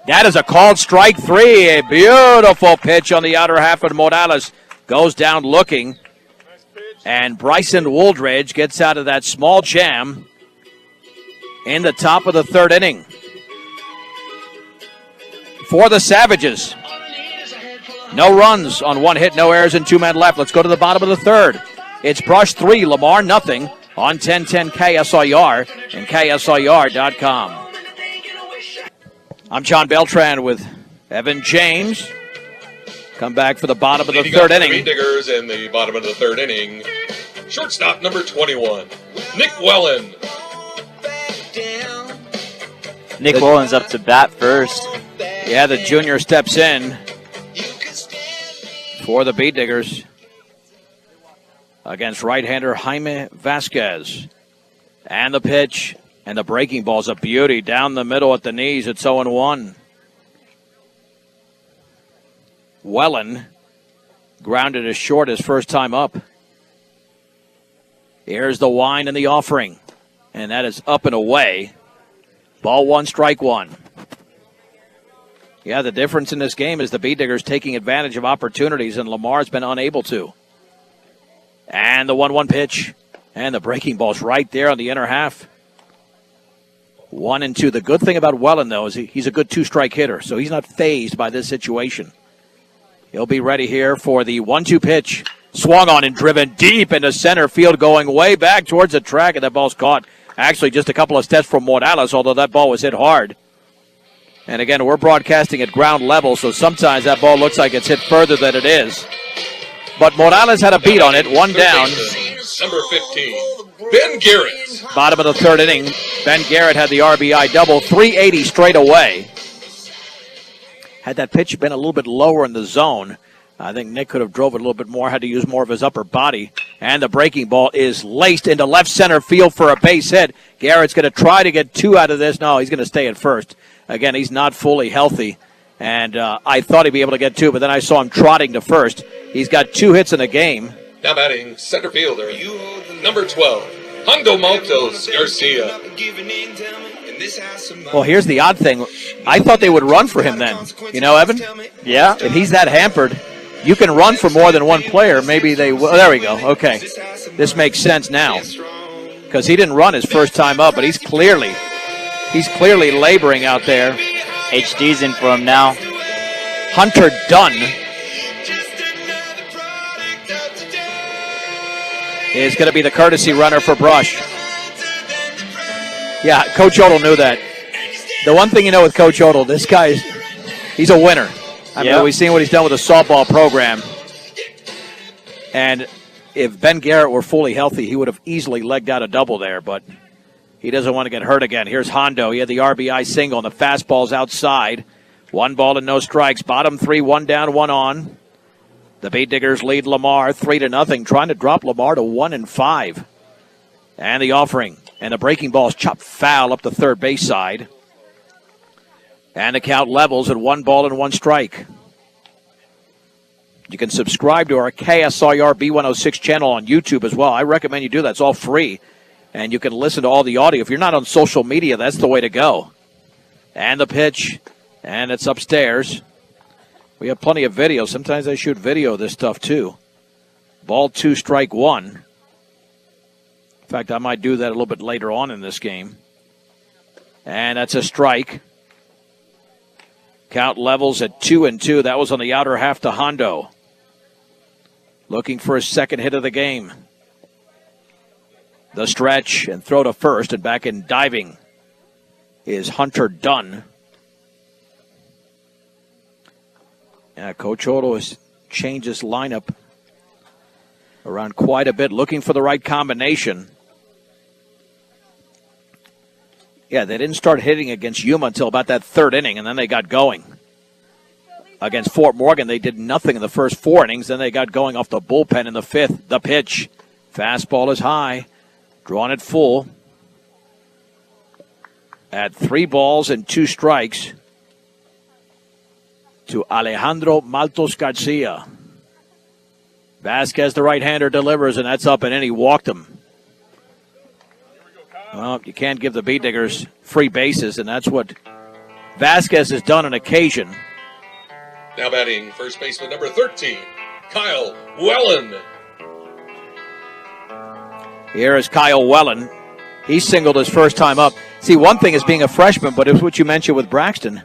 That is a called strike 3. A beautiful pitch on the outer half of Morales. Goes down looking. And Bryson Wooldridge gets out of that small jam in the top of the third inning. For the Savages. No runs on 1 hit, no errors, and 2 men left. Let's go to the bottom of the third. It's Brush 3, Lamar nothing on 1010 KSIR and KSIR.com. I'm John Beltran with Evan James. Come back for the bottom of the third inning. Three Diggers in the bottom of the third inning. Shortstop number 21, Nick Wellen. Nick Wellen's up to bat first. Yeah, the junior steps in for the Bee Diggers against right-hander Jaime Vasquez. And the pitch, and the breaking ball's a beauty down the middle at the knees. It's 0-1. Wellen grounded as short his first time up. Here's the wind and the offering, and that is up and away. Ball 1, strike 1. Yeah, the difference in this game is the Bee Diggers taking advantage of opportunities, and Lamar's been unable to. And the 1-1 pitch, and the breaking ball's right there on the inner half. 1-2. The good thing about Wellen, though, is he's a good 2-strike hitter, so he's not fazed by this situation. He'll be ready here for the 1-2 pitch. Swung on and driven deep into center field, going way back towards the track, and that ball's caught actually just a couple of steps from Morales, although that ball was hit hard. And again, we're broadcasting at ground level, so sometimes that ball looks like it's hit further than it is. But Morales had a beat on it, one down. Number 15, Ben Garrett. Bottom of the third inning, Ben Garrett had the RBI double, 380 straight away. Had that pitch been a little bit lower in the zone, I think Nick could have drove it a little bit more, had to use more of his upper body. And the breaking ball is laced into left center field for a base hit. Garrett's going to try to get 2 out of this. No, he's going to stay at first. Again, he's not fully healthy. And I thought he'd be able to get 2, but then I saw him trotting to first. He's got 2 hits in the game. Now batting center fielder, number 12, Hondo Maltos Garcia. Well, here's the odd thing. I thought they would run for him then. You know, Evan? Yeah. If he's that hampered, you can run for more than one player. Maybe they will. There we go. Okay. This makes sense now. Because he didn't run his first time up, but he's clearly laboring out there. HD's in for him now. Hunter Dunn is going to be the courtesy runner for Brush. Yeah, Coach Odell knew that. The one thing you know with Coach Odell, this guy, he's a winner. I mean, we've seen what he's done with the softball program. And if Ben Garrett were fully healthy, he would have easily legged out a double there, but he doesn't want to get hurt again. Here's Hondo. He had the RBI single, and the fastball's outside. 1 ball and no strikes. Bottom 3, 1 down, 1 on. The Beat Diggers lead Lamar 3-0, trying to drop Lamar to 1-5. And the offering. And the breaking ball is chopped foul up the third base side. And the count levels at 1 ball and 1 strike. You can subscribe to our KSIR B106 channel on YouTube as well. I recommend you do that. It's all free. And you can listen to all the audio. If you're not on social media, that's the way to go. And the pitch. And it's upstairs. We have plenty of video. Sometimes I shoot video of this stuff too. Ball 2, strike 1. In fact, I might do that a little bit later on in this game. And that's a strike. Count levels at 2-2. That was on the outer half to Hondo. Looking for his second hit of the game. The stretch and throw to first, and back in diving is Hunter Dunn. Yeah, Coach Odell has changed his lineup around quite a bit, looking for the right combination. Yeah, they didn't start hitting against Yuma until about that third inning, and then they got going. Against Fort Morgan, they did nothing in the first 4 innings. Then they got going off the bullpen in the 5th. The pitch. Fastball is high. Drawn it full. At 3 balls and 2 strikes to Alejandro Maltos Garcia. Vasquez, the right-hander, delivers, and that's up and in. He walked him. Well, you can't give the Beat Diggers free bases, and that's what Vasquez has done on occasion. Now batting first baseman number 13, Kyle Wellen. Here is Kyle Wellen. He singled his first time up. See, one thing is being a freshman, but it was what you mentioned with Braxton.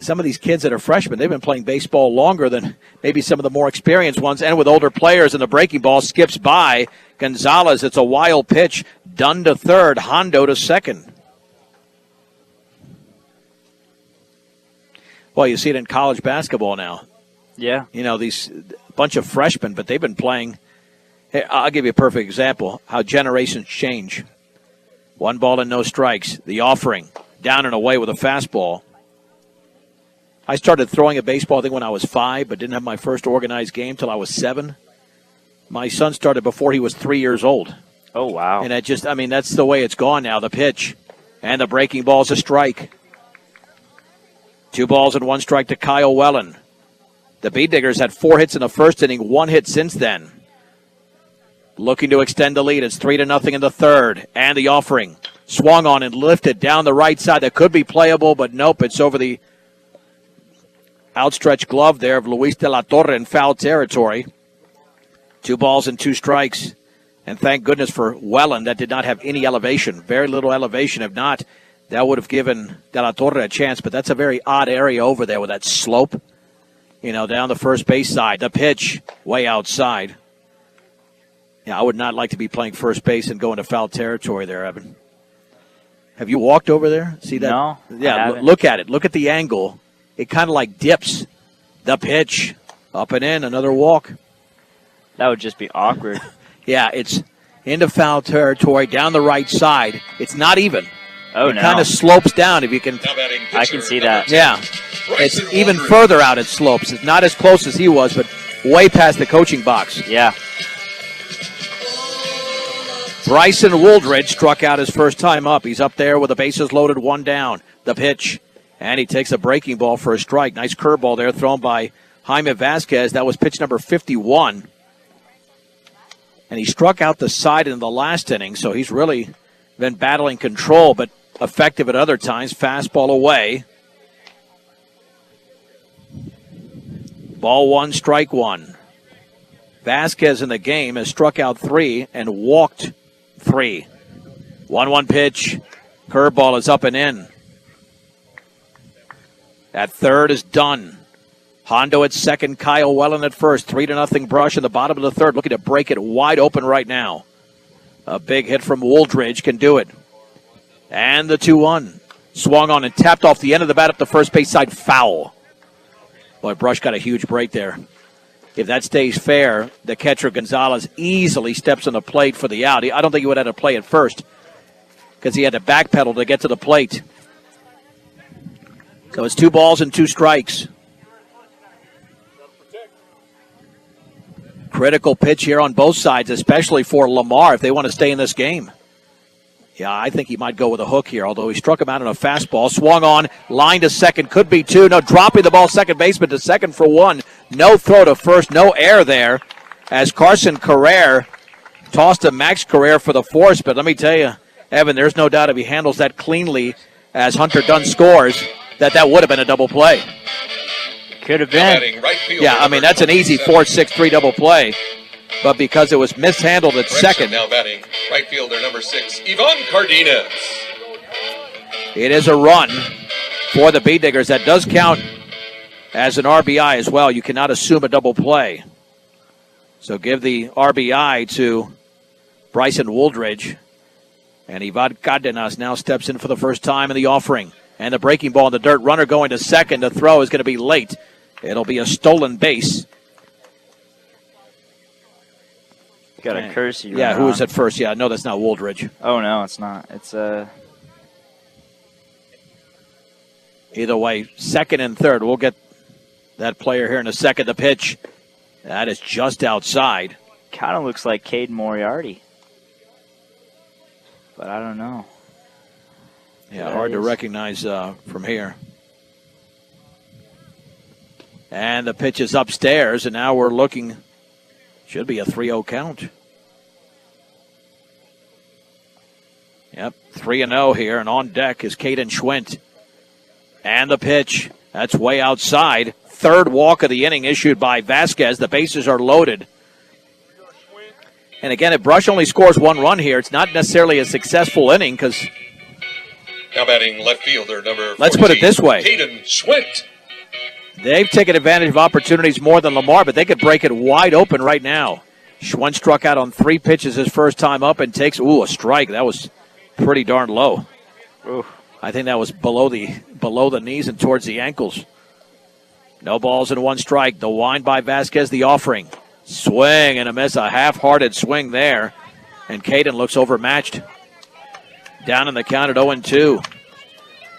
Some of these kids that are freshmen, they've been playing baseball longer than maybe some of the more experienced ones, and with older players, and the breaking ball skips by Gonzalez. It's a wild pitch. Dunn to third, Hondo to second. Well, you see it in college basketball now. Yeah. You know, these bunch of freshmen, but they've been playing. Hey, I'll give you a perfect example how generations change. 1 ball and no strikes. The offering, down and away with a fastball. I started throwing a baseball, I think, when I was 5, but didn't have my first organized game till I was 7. My son started before he was 3 years old. Oh, wow. And that's the way it's gone now. The pitch and the breaking ball is a strike. 2 balls and 1 strike to Kyle Wellen. The Beat Diggers had 4 hits in the first inning, 1 hit since then. Looking to extend the lead. It's 3-0 in the third. And the offering. Swung on and lifted down the right side. That could be playable, but nope. It's over the outstretched glove there of Luis de la Torre in foul territory. 2 balls and 2 strikes. And thank goodness for Wellen, that did not have any elevation. Very little elevation. If not, that would have given de la Torre a chance. But that's a very odd area over there with that slope. down the first base side. The pitch way outside. Yeah, I would not like to be playing first base and go into foul territory there, Evan. Have you walked over there? See that? No. Yeah, look at it. Look at the angle. It kind of like dips. The pitch up and in, another walk. That would just be awkward. Yeah, it's into foul territory down the right side. It's not even. Oh, it no. kind of slopes down if you can. I can see that. Yeah. It's even further out it slopes. It's not as close as he was, but way past the coaching box. Yeah. Bryson Wooldridge struck out his first time up. He's up there with the bases loaded, one down. The pitch. And he takes a breaking ball for a strike. Nice curveball there thrown by Jaime Vasquez. That was pitch number 51. And he struck out the side in the last inning, so he's really been battling control, but effective at other times. Fastball away. Ball one, strike one. Vasquez in the game has struck out 3 and walked 3. 1-1 pitch. Curveball is up and in. At third is done. Hondo at second, Kyle Wellen at first. 3-0 Brush in the bottom of the third, looking to break it wide open right now. A big hit from Wooldridge can do it. And the 2-1. Swung on and tapped off the end of the bat up the first base side, foul. Boy, Brush got a huge break there. If that stays fair, the catcher Gonzalez easily steps on the plate for the out. I don't think he would have had to play at first because he had to backpedal to get to the plate. So it's 2 balls and 2 strikes. Critical pitch here on both sides, especially for Lamar if they want to stay in this game. Yeah, I think he might go with a hook here, although he struck him out on a fastball. Swung on, line to second, could be 2. No, dropping the ball second baseman to second for 1. No throw to first, no air there as Carson Carrere tossed to Max Carrere for the force. But let me tell you, Evan, there's no doubt if he handles that cleanly as Hunter Dunn scores, that would have been a double play. Could have been. Yeah, I mean, that's an easy 4-6-3 double play. But because it was mishandled at second. Now batting right fielder number 6, Ivan Cardenas. It is a run for the Bee Diggers. That does count as an RBI as well. You cannot assume a double play. So give the RBI to Bryson Wooldridge. And Ivan Cardenas now steps in for the first time in the offering. And the breaking ball in the dirt. Runner going to second. The throw is going to be late. It'll be a stolen base. Got a Kersey. Yeah, who was at first? Yeah, no, that's not Wooldridge. Oh, no, it's not. It's Either way, second and third. We'll get that player here in a second. The pitch. That is just outside. Kind of looks like Caden Moriarty. But I don't know. Yeah, hard to recognize from here. And the pitch is upstairs, and now we're looking. Should be a 3-0 count. Yep, 3-0 here, and on deck is Caden Schwint. And the pitch. That's way outside. Third walk of the inning issued by Vasquez. The bases are loaded. And again, if Brush only scores 1 run here, it's not necessarily a successful inning because. Now batting left fielder number 14, let's put it this way. Caden Schwint. They've taken advantage of opportunities more than Lamar, but they could break it wide open right now. Schwinn struck out on 3 pitches his first time up and takes, a strike. That was pretty darn low. Ooh. I think that was below the knees and towards the ankles. No balls and 1 strike. The wind by Vasquez, the offering. Swing and a miss, a half-hearted swing there. And Caden looks overmatched. Down in the count at 0-2.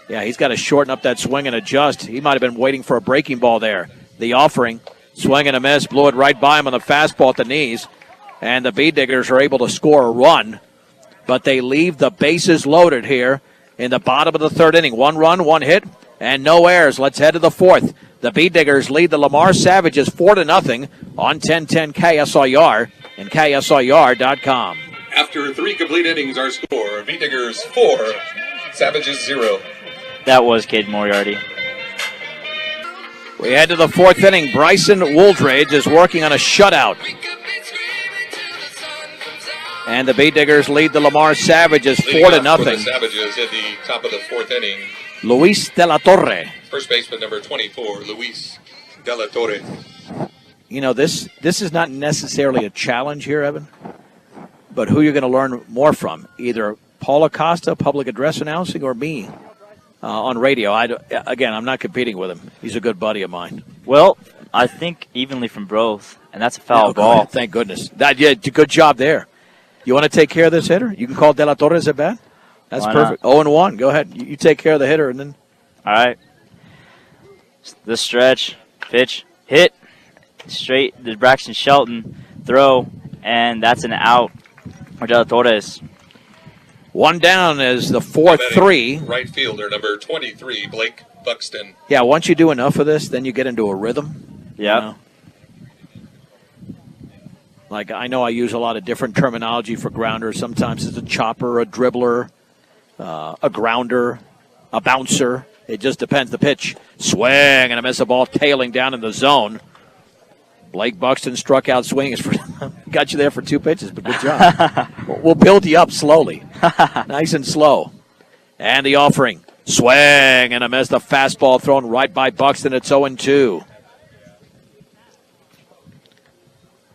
Yeah, he's got to shorten up that swing and adjust. He might have been waiting for a breaking ball there. The offering, swing and a miss, blew it right by him on the fastball at the knees. And the Bee Diggers are able to score a run. But they leave the bases loaded here in the bottom of the third inning. 1 run, 1 hit, and no errors. Let's head to the fourth. The Bee Diggers lead the Lamar Savages 4-0 on 1010 KSIR and KSIR.com. After 3 complete innings, our score, Bee Diggers 4, Savages 0. That was Caden Moriarty. We head to the 4th inning. Bryson Wooldridge is working on a shutout. And the Bee Diggers lead the Lamar Savages 4-0. The Savages at the top of the 4th inning. Luis de la Torre. First baseman number 24, Luis De La Torre. You know, this is not necessarily a challenge here, Evan, but who you're going to learn more from, either Paul Acosta, public address announcing, or me on radio. Again, I'm not competing with him. He's a good buddy of mine. Well, I think evenly from both, and that's a foul ball. Thank goodness. Good job there. You want to take care of this hitter? You can call De La Torre as a bat. That's Why perfect. 0-1. Go ahead. You take care of the hitter, and then. All right. This stretch, pitch, hit, straight to Braxton Shelton, throw, and that's an out for De La Torres. One down as the 4-3. Right fielder, number 23, Blake Buxton. Yeah, once you do enough of this, then you get into a rhythm. Yeah. You know? Like, I know I use a lot of different terminology for grounders. Sometimes it's a chopper, a dribbler, a grounder, a bouncer. It just depends. The pitch, swing, and a miss, a ball tailing down in the zone. Blake Buxton struck out swinging. Got you there for 2 pitches, but good job. We'll build you up slowly. Nice and slow. And the offering, swing, and a miss, the fastball thrown right by Buxton. It's 0-2.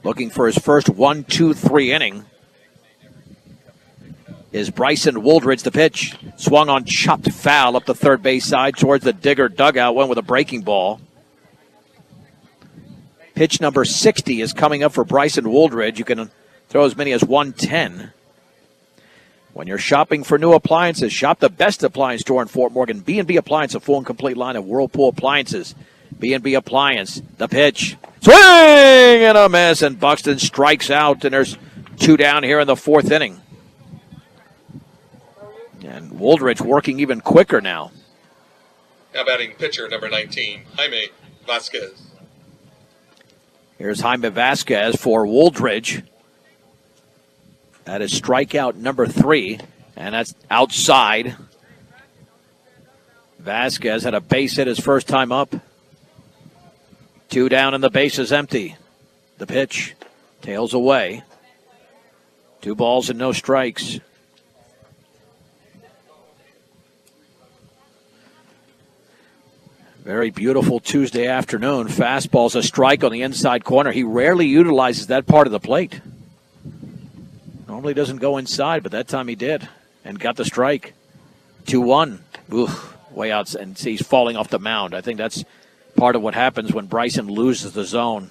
Looking for his first 1-2-3 inning is Bryson Wooldridge. The pitch swung on, chopped foul up the third base side towards the Digger dugout. Went with a breaking ball. Pitch number 60 is coming up for Bryson Wooldridge. You can throw as many as 110. When you're shopping for new appliances, shop the best appliance store in Fort Morgan. B&B Appliance, a full and complete line of Whirlpool appliances. B&B Appliance, the pitch. Swing and a miss, and Buxton strikes out, and there's 2 down here in the 4th inning. And Wooldridge working even quicker now. Now batting pitcher, number 19, Jaime Vasquez. Here's Jaime Vasquez for Wooldridge. That is strikeout number 3, and that's outside. Vasquez had a base hit his first time up. 2 down and the base is empty. The pitch tails away. 2 balls and no strikes. Very beautiful Tuesday afternoon. Fastball's a strike on the inside corner. He rarely utilizes that part of the plate. Normally doesn't go inside, but that time he did and got the strike. 2-1. Oof, way out, and he's falling off the mound. I think that's part of what happens when Bryson loses the zone.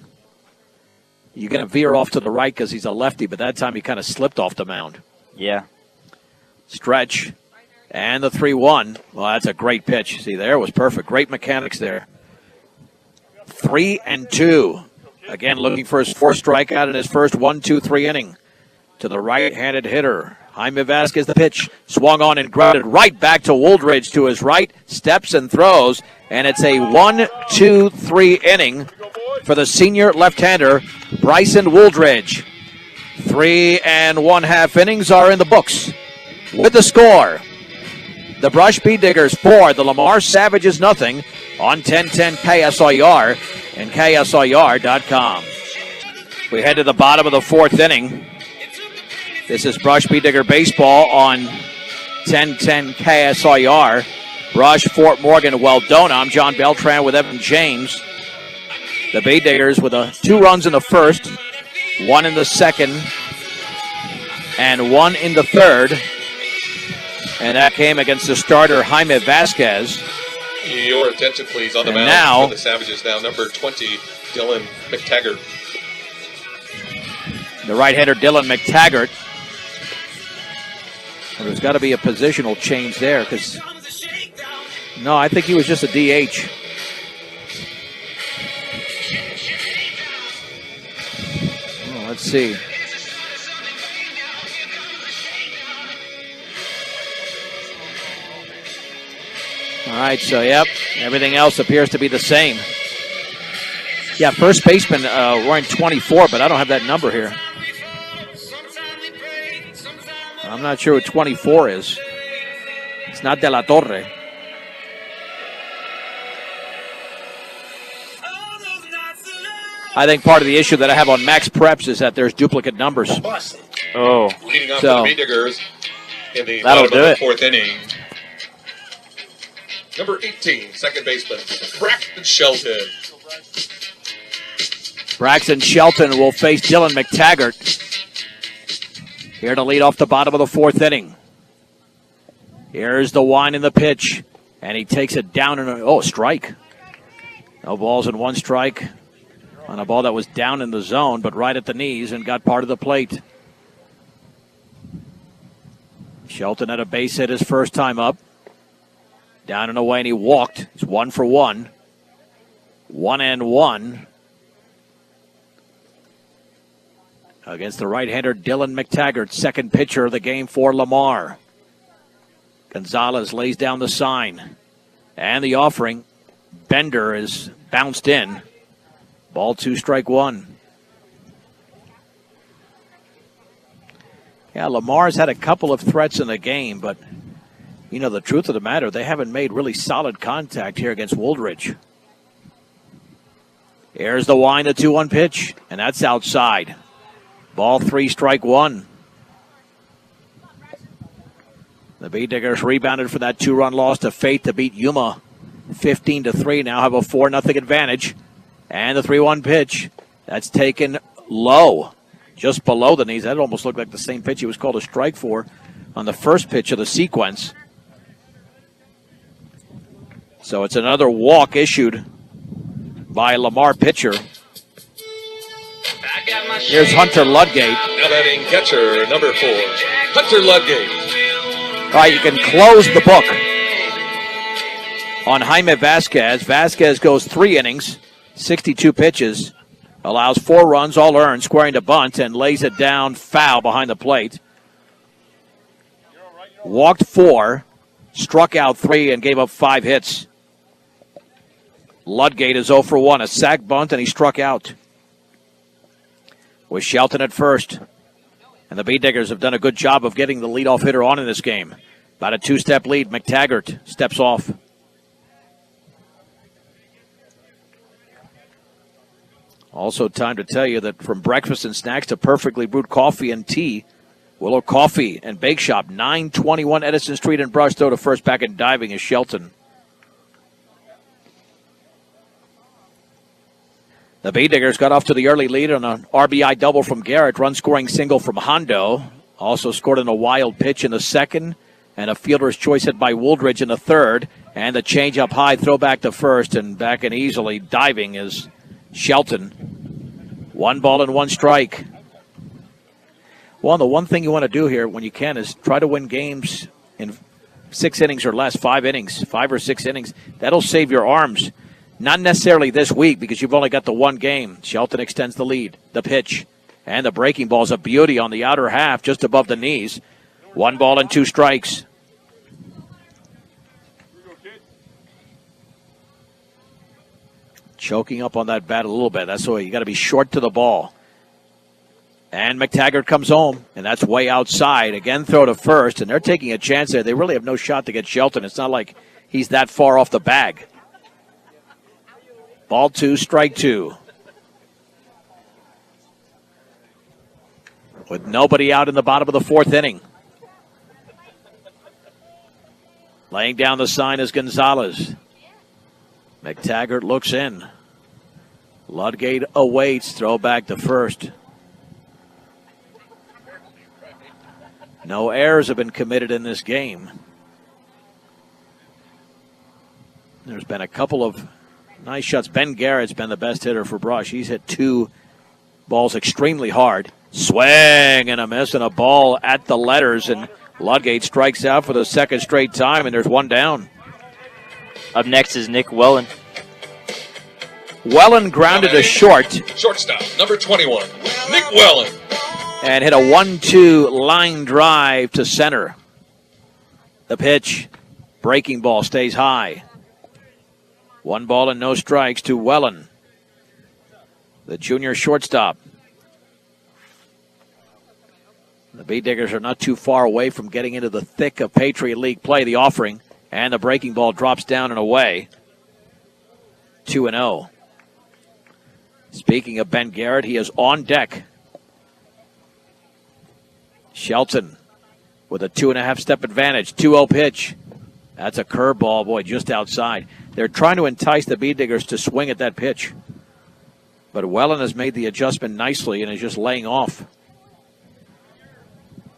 You're going to veer off to the right because he's a lefty, but that time he kind of slipped off the mound. Yeah. Stretch. And the 3-1. Well, that's a great pitch. See, there was perfect. Great mechanics there. 3-2. Again, looking for his 4th strikeout in his first 1-2-3 inning. To the right-handed hitter. Jaime Vasquez, the pitch. Swung on and grounded right back to Wooldridge to his right. Steps and throws. And it's a 1-2-3 inning for the senior left-hander, Bryson Wooldridge. 3 1/2 innings are in the books. With the score, the Brush Bee Diggers 4, the Lamar Savages nothing on 1010 KSIR and KSIR.com. We head to the bottom of the 4th inning. This is Brush Bee Digger Baseball on 1010 KSIR. Brush, Fort Morgan, Weldona. I'm John Beltran with Evan James. The Bee Diggers with 2 runs in the first, 1 in the second, and 1 in the third. And that came against the starter, Jaime Vasquez. Your attention, please, on the mound now, for the Savages now, number 20, Dylan McTaggart. The right-hander, Dylan McTaggart. Well, there's got to be a positional change there because, no, I think he was just a DH. Well, let's see. All right, so, yep, everything else appears to be the same. Yeah, first baseman wearing 24, but I don't have that number here. I'm not sure what 24 is. It's not De La Torre. I think part of the issue that I have on Max Preps is that there's duplicate numbers. Oh. Leading off for the Bee Diggers in the That'll bottom do of the it. 4th inning. Number 18, second baseman, Braxton Shelton. Braxton Shelton will face Dylan McTaggart here to lead off the bottom of the fourth inning. Here's the wind and the pitch, and he takes it down and strike. No balls and one strike on a ball that was down in the zone, but right at the knees and got part of the plate. Shelton had a base hit his first time up. Down and away, and he walked. It's 1 for 1. 1-1 against the right-hander Dylan McTaggart, second pitcher of the game for Lamar. Gonzalez lays down the sign. And the offering. Bender is bounced in. Ball 2, strike 1. Yeah, Lamar's had a couple of threats in the game, but, you know, the truth of the matter, they haven't made really solid contact here against Wooldridge. Here's the wind, the 2-1 pitch, and that's outside. Ball 3, strike 1. The Bee Diggers rebounded for that 2-run loss to Faith to beat Yuma 15-3. Now have a 4-0 advantage. And the 3-1 pitch, that's taken low, just below the knees. That almost looked like the same pitch he was called a strike for on the first pitch of the sequence. So it's another walk issued by Lamar pitcher. Here's Hunter Ludgate. Now batting catcher, number 4, Hunter Ludgate. All right, you can close the book on Jaime Vasquez. Vasquez goes 3 innings, 62 pitches, allows 4 runs, all earned, squaring to bunt, and lays it down foul behind the plate. Walked 4, struck out 3, and gave up 5 hits. Ludgate is 0 for 1, a sac bunt, and he struck out. With Shelton at first. And the Bee Diggers have done a good job of getting the leadoff hitter on in this game. About a 2-step lead. McTaggart steps off. Also time to tell you that from breakfast and snacks to perfectly brewed coffee and tea, Willow Coffee and Bake Shop, 921 Edison Street in Brush. Throw to first, back and diving is Shelton. The Bee Diggers got off to the early lead on an RBI double from Garrett, run-scoring single from Hondo. Also scored on a wild pitch in the second, and a fielder's choice hit by Wooldridge in the third. And the change up high, throw back to first, and back and easily diving is Shelton. 1 ball and 1 strike. Well, the one thing you want to do here when you can is try to win games in 6 innings or less, 5 innings, 5 or 6 innings. That'll save your arms. Not necessarily this week because you've only got the 1 game. Shelton extends the lead. The pitch. And the breaking ball's a beauty on the outer half, just above the knees. 1 ball and 2 strikes. Choking up on that bat a little bit. That's why you got to be short to the ball. And McTaggart comes home, and that's way outside. Again, throw to first, and they're taking a chance there. They really have no shot to get Shelton. It's not like he's that far off the bag. Ball 2, strike 2. With nobody out in the bottom of the 4th inning. Laying down the sign is Gonzalez. McTaggart looks in. Ludgate awaits. Throw back to first. No errors have been committed in this game. There's been a couple of nice shots. Ben Garrett's been the best hitter for Brush. He's hit 2 balls extremely hard. Swing and a miss and a ball at the letters. And Ludgate strikes out for the 2nd straight time, and there's 1 down. Up next is Nick Wellen. Wellen grounded a short. Shortstop, number 21, Nick Wellen. And hit a 1-2 line drive to center. The pitch. Breaking ball stays high. 1 ball and no strikes to Wellen, the junior shortstop. The Bee Diggers are not too far away from getting into the thick of Patriot League play. The offering, and the breaking ball drops down and away. 2-0. Speaking of Ben Garrett, he is on deck. Shelton with a 2.5-step advantage. 2-0 pitch. That's a curveball, boy, just outside. They're trying to entice the Bee Diggers to swing at that pitch. But Welland has made the adjustment nicely and is just laying off.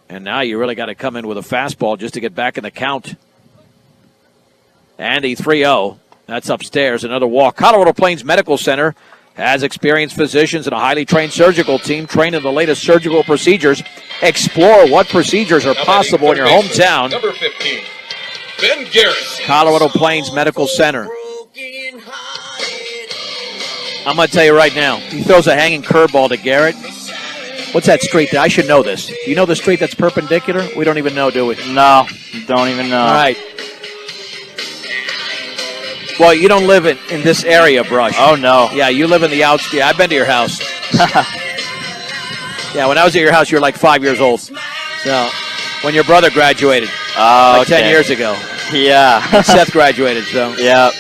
And now you really got to come in with a fastball just to get back in the count. Andy 3-0. That's upstairs. Another walk. Colorado Plains Medical Center has experienced physicians and a highly trained surgical team trained in the latest surgical procedures. Explore what procedures are possible in your hometown. Number 15, Ben Garrett. Colorado Plains Medical Center. I'm going to tell you right now, he throws a hanging curveball to Garrett. What's that street there? I should know this. Do you know the street that's perpendicular? We don't even know, do we? No, don't even know. All right. Well, you don't live in this area, Brush. Oh, no. Yeah, you live in the outskirts. I've been to your house. Yeah, when I was at your house, you were like 5 years old. So, when your brother graduated, like 10 years ago. Yeah. Seth graduated, so. Yeah,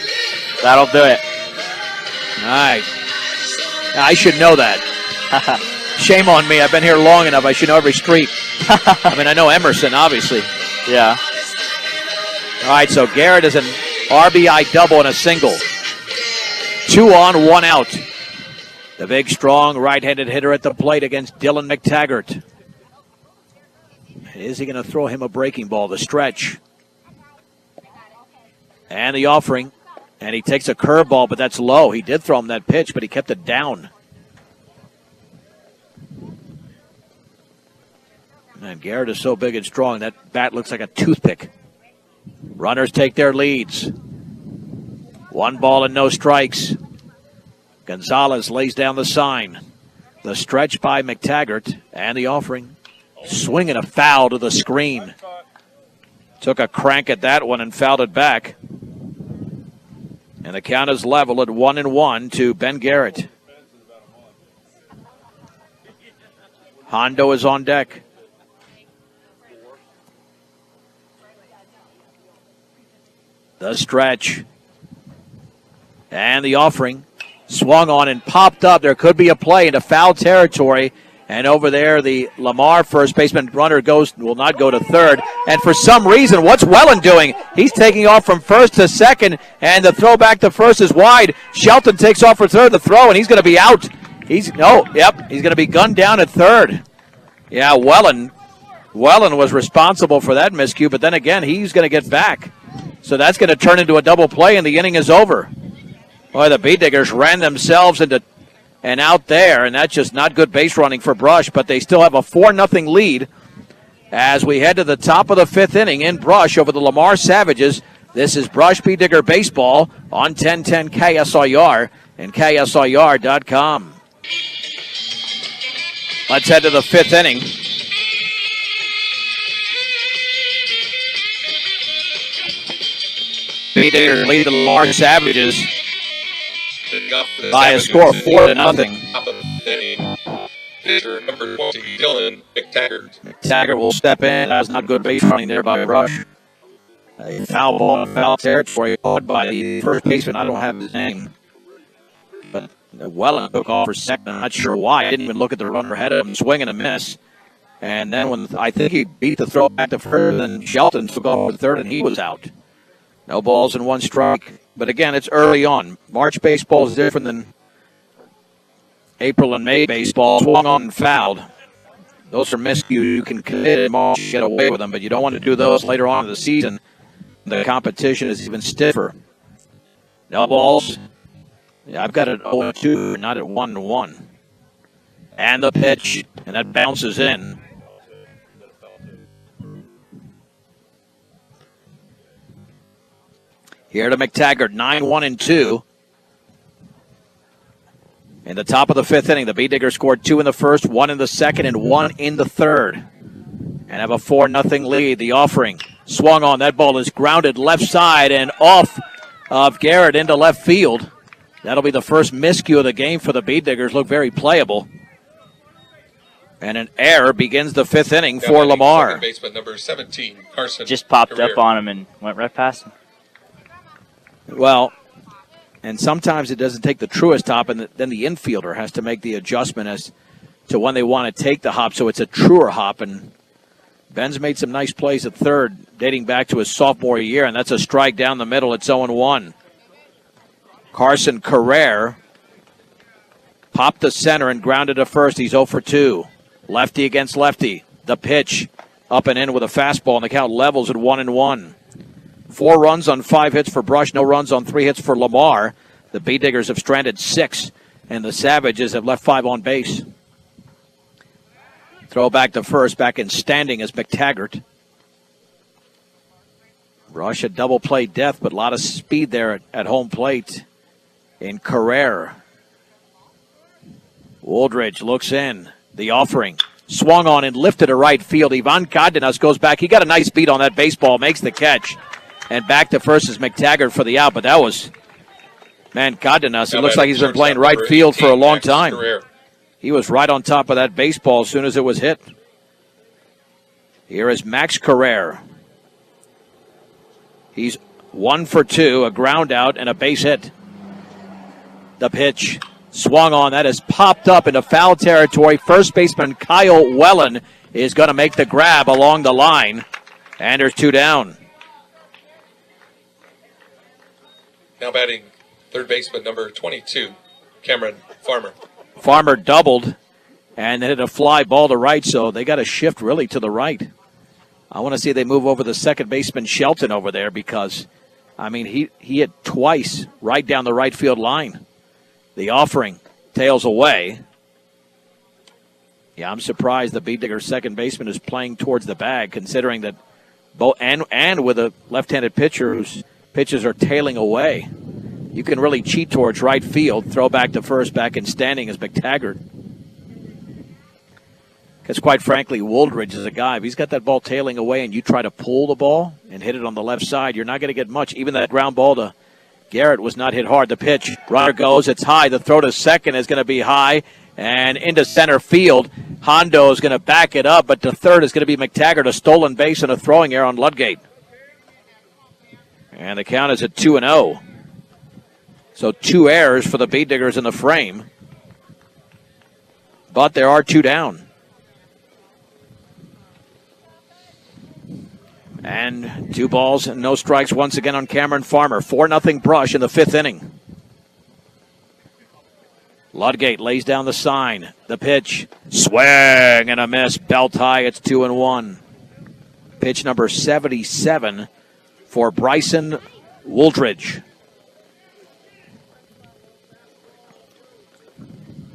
that'll do it. All right. I should know that. Shame on me. I've been here long enough. I should know every street. I mean, I know Emerson, obviously. Yeah. All right, so Garrett is an RBI double and a single. 2 on, 1 out. The big, strong right-handed hitter at the plate against Dylan McTaggart. Is he going to throw him a breaking ball? The stretch. And the offering. And he takes a curveball, but that's low. He did throw him that pitch, but he kept it down. And Garrett is so big and strong, that bat looks like a toothpick. Runners take their leads. 1 ball and no strikes. Gonzalez lays down the sign. The stretch by McTaggart and the offering. Swinging a foul to the screen. Took a crank at that one and fouled it back. And the count is level at 1-1 to Ben Garrett. Hondo is on deck. The stretch. And the offering. Swung on and popped up. There could be a play into foul territory. And over there, the Lamar first baseman runner will not go to third. And for some reason, what's Welland doing? He's taking off from first to second, and the throw back to first is wide. Shelton takes off for third, the throw, and he's going to be out. He's going to be gunned down at third. Yeah, Welland was responsible for that miscue, but then again, he's going to get back. So that's going to turn into a double play, and the inning is over. Boy, the Bee Diggers ran themselves into and out there, and that's just not good base running for Brush, but they still have a 4-0 lead as we head to the top of the 5th inning in Brush over the Lamar Savages. This is Brush Bee Digger Baseball on 1010 KSIR and KSIR.com. Let's head to the 5th inning. Bee Diggers lead the Lamar Savages by a score of 4-0. Pitcher number 20, Dylan McTaggart. McTaggart will step in. That was not good base running there by Brush. A foul ball in foul territory caught by the first baseman. I don't have his name. But Welland took off for second. I'm not sure why. I didn't even look at the runner ahead of him. Swing and a miss. And then when I think he beat the throw back to first, then Shelton took off for third, and he was out. No balls and 1 strike. But again, it's early on. March baseball is different than April and May baseball. Swung on and fouled. Those are miscues. You can commit in March, get away with them, but you don't want to do those later on in the season. The competition is even stiffer. No balls. Yeah, I've got it 0-2, not at 1-1. And the pitch, and that bounces in. Here to McTaggart, 9-1-2. In the top of the 5th inning, the Bee Diggers scored 2 in the first, 1 in the second, and 1 in the third. And have a 4-0 lead. The offering swung on. That ball is grounded left side and off of Garrett into left field. That'll be the first miscue of the game for the Bee Diggers. Look very playable. And an error begins the 5th inning for Lamar. Second baseman number 17, Carson. Just popped up on him and went right past him. Well, and sometimes it doesn't take the truest hop, and then the infielder has to make the adjustment as to when they want to take the hop, so it's a truer hop. And Ben's made some nice plays at third, dating back to his sophomore year, and that's a strike down the middle. It's 0-1. Carson Carrere Popped to center and grounded to first. He's 0 for 2. Lefty against lefty. The pitch. Up and in with a fastball, and the count levels at 1-1. 4 runs on 5 hits for Brush. No runs on 3 hits for Lamar. The Bee Diggers have stranded 6, and the Savages have left 5 on base. Throw back to first. Back in standing is McTaggart. Brush a double play death, but a lot of speed there at home plate in Carrere. Woldridge looks in. The offering. Swung on and lifted to right field. Ivan Cardenas goes back. He got a nice beat on that baseball. Makes the catch. And back to first is McTaggart for the out. But that was, man, Cardenas. It looks like he's been playing right field for a long time. He was right on top of that baseball as soon as it was hit. Here is Max Carrere. He's 1 for 2, a ground out and a base hit. The pitch. Swung on. That has popped up into foul territory. First baseman Kyle Wellen is going to make the grab along the line. And there's 2 down. Now batting third baseman number 22, Cameron Farmer. Farmer doubled and hit a fly ball to right, so they got to shift really to the right. I want to see they move over the second baseman Shelton over there because, I mean, he hit twice right down the right field line. The offering tails away. Yeah, I'm surprised the Bee Digger second baseman is playing towards the bag, considering that both and with a left-handed pitcher whose pitches are tailing away. You can really cheat towards right field. Throw back to first, back in standing is McTaggart. Because quite frankly, Woldridge is a guy. If he's got that ball tailing away and you try to pull the ball and hit it on the left side, you're not going to get much. Even that ground ball to Garrett was not hit hard. The pitch, runner goes, it's high. The throw to second is going to be high and into center field. Hondo is going to back it up, but to third is going to be McTaggart, a stolen base and a throwing error on Ludgate. And the count is at 2-0. So 2 errors for the Bee Diggers in the frame. But there are 2 down. And 2 balls and no strikes once again on Cameron Farmer. 4-0 Brush in the 5th inning. Ludgate lays down the sign. The pitch. Swing and a miss. Belt high. It's 2-1. Pitch number 77 for Bryson Woldridge.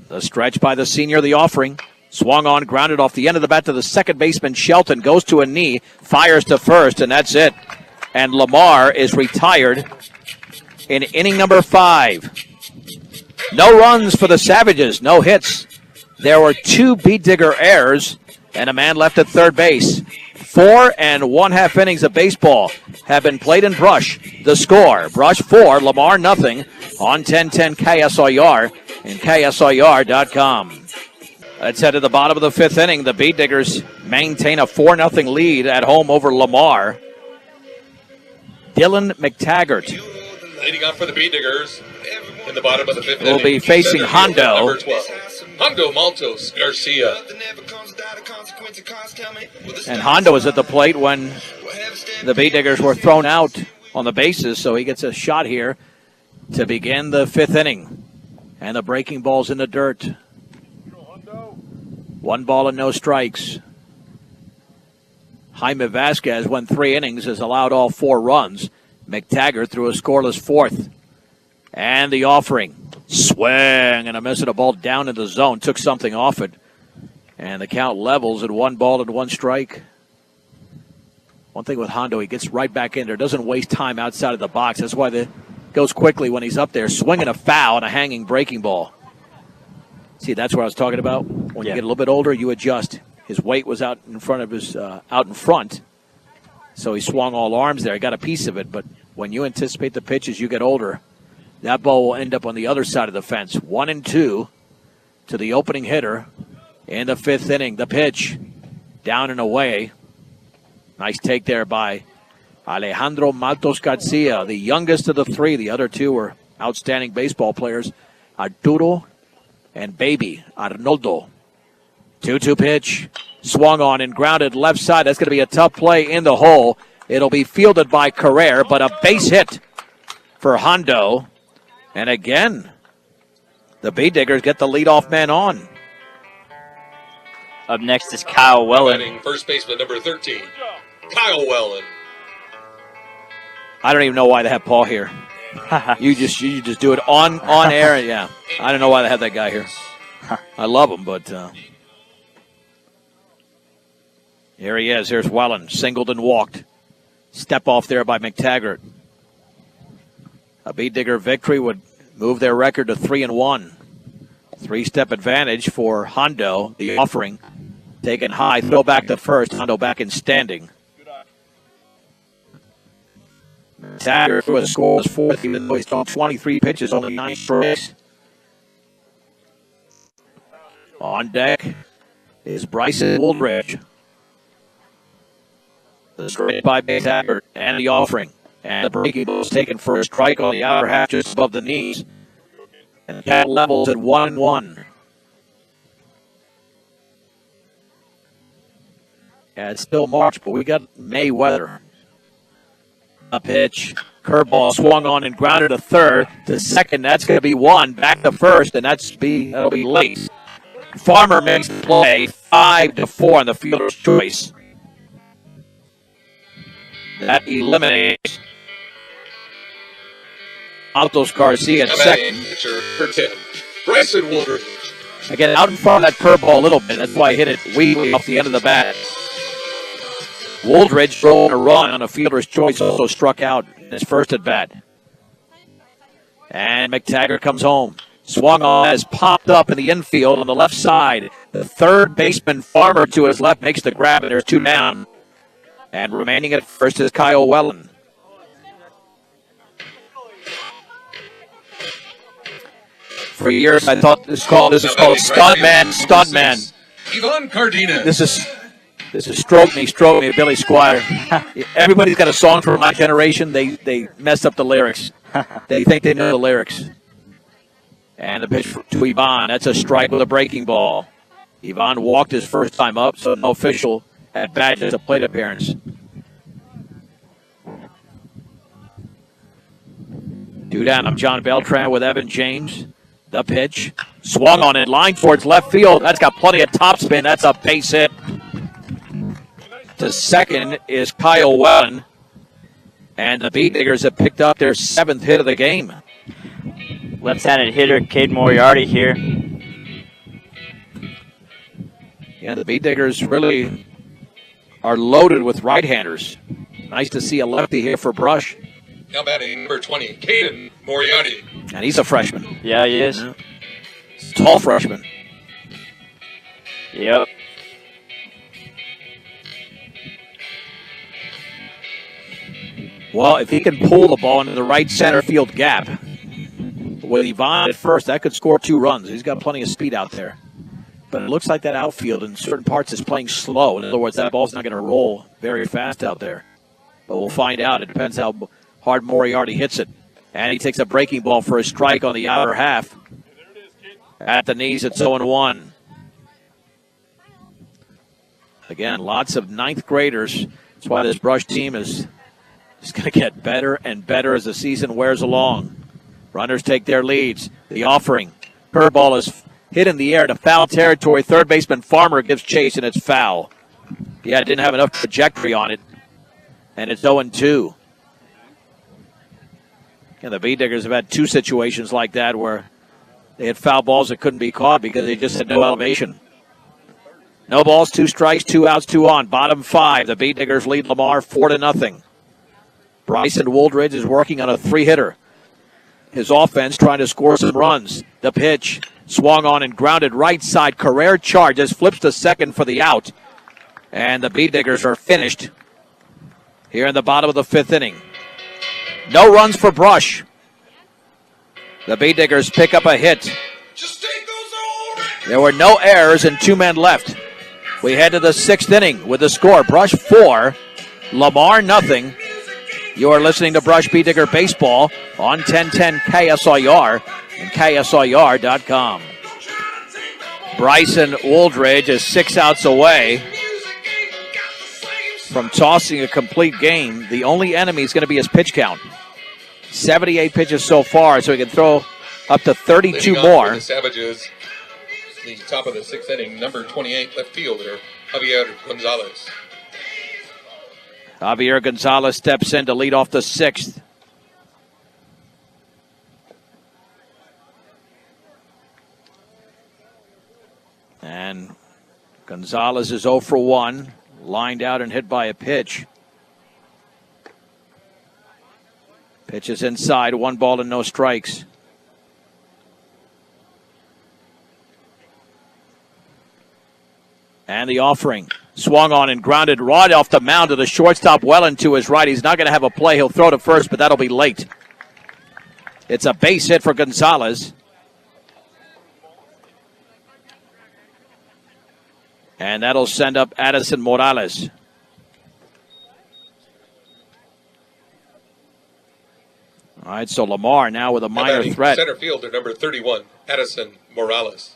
The stretch by the senior, the offering. Swung on, grounded off the end of the bat to the second baseman. Shelton goes to a knee, fires to first, and that's it. And Lamar is retired in inning number 5. No runs for the Savages, no hits. There were 2 Bee Digger errors and a man left at third base. 4 1/2 innings of baseball have been played in Brush. The score, Brush 4, Lamar nothing on 1010 KSIR and KSIR.com. Let's head to the bottom of the 5th inning. The Bee Diggers maintain a 4-0 lead at home over Lamar. Dylan McTaggart Leading off for the Bee Diggers in the bottom of the 5th inning. will be facing Hondo. Number 12, Hondo Maltos Garcia. And Hondo was at the plate when the Bee Diggers were thrown out on the bases, so he gets a shot here to begin the 5th inning. And the breaking ball's in the dirt. 1 ball and no strikes. Jaime Vasquez went 3 innings, has allowed all 4 runs. McTaggart threw a scoreless 4th. And the offering. Swing and a miss at a ball down in the zone. Took something off it. And the count levels at 1 ball and 1 strike. One thing with Hondo, he gets right back in there. Doesn't waste time outside of the box. That's why it goes quickly when he's up there. Swinging a foul and a hanging breaking ball. See, that's what I was talking about. When you get a little bit older, you adjust. His weight was out in front. So he swung all arms there. He got a piece of it. But when you anticipate the pitch as you get older, that ball will end up on the other side of the fence. 1-2 to the opening hitter in the 5th inning. The pitch down and away. Nice take there by Alejandro Maltos Garcia, the youngest of the 3. The other 2 were outstanding baseball players, Arturo and baby Arnoldo. 2-2 pitch. Swung on and grounded left side. That's going to be a tough play in the hole. It'll be fielded by Carrere, but a base hit for Hondo. And again, The Bee Diggers get the leadoff man on. Up next is Kyle Wellen. Batting first baseman number 13, Kyle Wellen. I don't even know why they have Paul here. You just do it on air. Yeah, I don't know why they have that guy here. I love him, but here he is. Here's Wellen, singled and walked. Step off there by McTaggart. A Bee Digger victory would move their record to 3-1. 3-step advantage for Hondo. The offering taken high, throw back to first. Hondo back in standing. Taggart with a score was fourth, even though he's thrown 23 pitches, only 9 strikes. On deck is Bryson Wooldridge. The straight by Taggart and the offering. And the breaking ball is taken for a strike on the outer half just above the knees. And that levels at 1-1. Yeah, it's still March, but we got May weather. A pitch. Curveball swung on and grounded to third. To second, that's going to be one. Back to first, and that'll be late. Farmer makes the play 5-4 on the fielder's choice. That eliminates Altos Garcia at second. Pitcher for 10, Bryson Wooldridge. Again, out in front of that curveball a little bit. That's why I hit it weakly off the end of the bat. Wooldridge throwing a run on a fielder's choice, also struck out in his first at bat. And McTaggart comes home. Swung on, has popped up in the infield on the left side. The third baseman, Farmer, to his left, makes the grab, and there's 2 down. And remaining at first is Kyle Wellen. For years, I thought this is called Studman. Ivan Cardenas. This is Stroke Me, Billy Squire. Everybody's got a song from my generation. They mess up the lyrics. They think they know the lyrics. And the pitch to Ivan. That's a strike with a breaking ball. Ivan walked his first time up, so no official at bat, just a plate appearance. 2 down. I'm John Beltran with Evan James. The pitch. Swung on it. Line towards left field. That's got plenty of topspin. That's a base hit. To second is Kyle Wellen. And the Bee Diggers have picked up their 7th hit of the game. Left-handed hitter Cade Moriarty here. Yeah, the Bee Diggers really are loaded with right-handers. Nice to see a lefty here for Brush. Now batting number 20, Caden Moriarty. And he's a freshman. Yeah, he is. Yeah. Tall freshman. Yep. Well, if he can pull the ball into the right center field gap with Ivan at first, that could score 2 runs. He's got plenty of speed out there. But it looks like that outfield in certain parts is playing slow. In other words, that ball's not going to roll very fast out there. But we'll find out. It depends how hard Moriarty hits it. And he takes a breaking ball for a strike on the outer half. At the knees, it's 0-1. Again, lots of 9th graders. That's why this Brush team is going to get better and better as the season wears along. Runners take their leads. The offering. Curveball is hit in the air to foul territory. Third baseman Farmer gives chase, and it's foul. Yeah, it didn't have enough trajectory on it. And it's 0-2. And the Bee Diggers have had 2 situations like that where they had foul balls that couldn't be caught because they just had no elevation. No balls, 2 strikes, 2 outs, 2 on. Bottom 5. The Bee Diggers lead Lamar 4-0. Bryson Wooldridge is working on a 3-hitter. His offense trying to score some runs. The pitch swung on and grounded right side. Carrere charges, flips to second for the out. And the Bee Diggers are finished here in the bottom of the 5th inning. No runs for Brush. The Bee Diggers pick up a hit. There were no errors and 2 men left. We head to the 6th inning with the score. Brush 4, Lamar nothing. You are listening to Brush Bee Digger Baseball on 1010 KSIR and KSIR.com. Bryson Wooldridge is 6 outs away from tossing a complete game. The only enemy is going to be his pitch count. 78 pitches so far, so he can throw up to 32 Leading on more. for the Savages, the top of the 6th inning, number 28 left fielder, Javier Gonzalez. Javier Gonzalez steps in to lead off the 6th. And Gonzalez is 0 for 1, lined out and hit by a pitch. Pitch is inside, 1 ball and no strikes. And the offering. Swung on and grounded right off the mound to the shortstop, well into his right. He's not going to have a play. He'll throw to first, but that'll be late. It's a base hit for Gonzalez. And that'll send up Addison Morales. All right, so Lamar now with a minor threat. Center fielder, number 31, Addison Morales.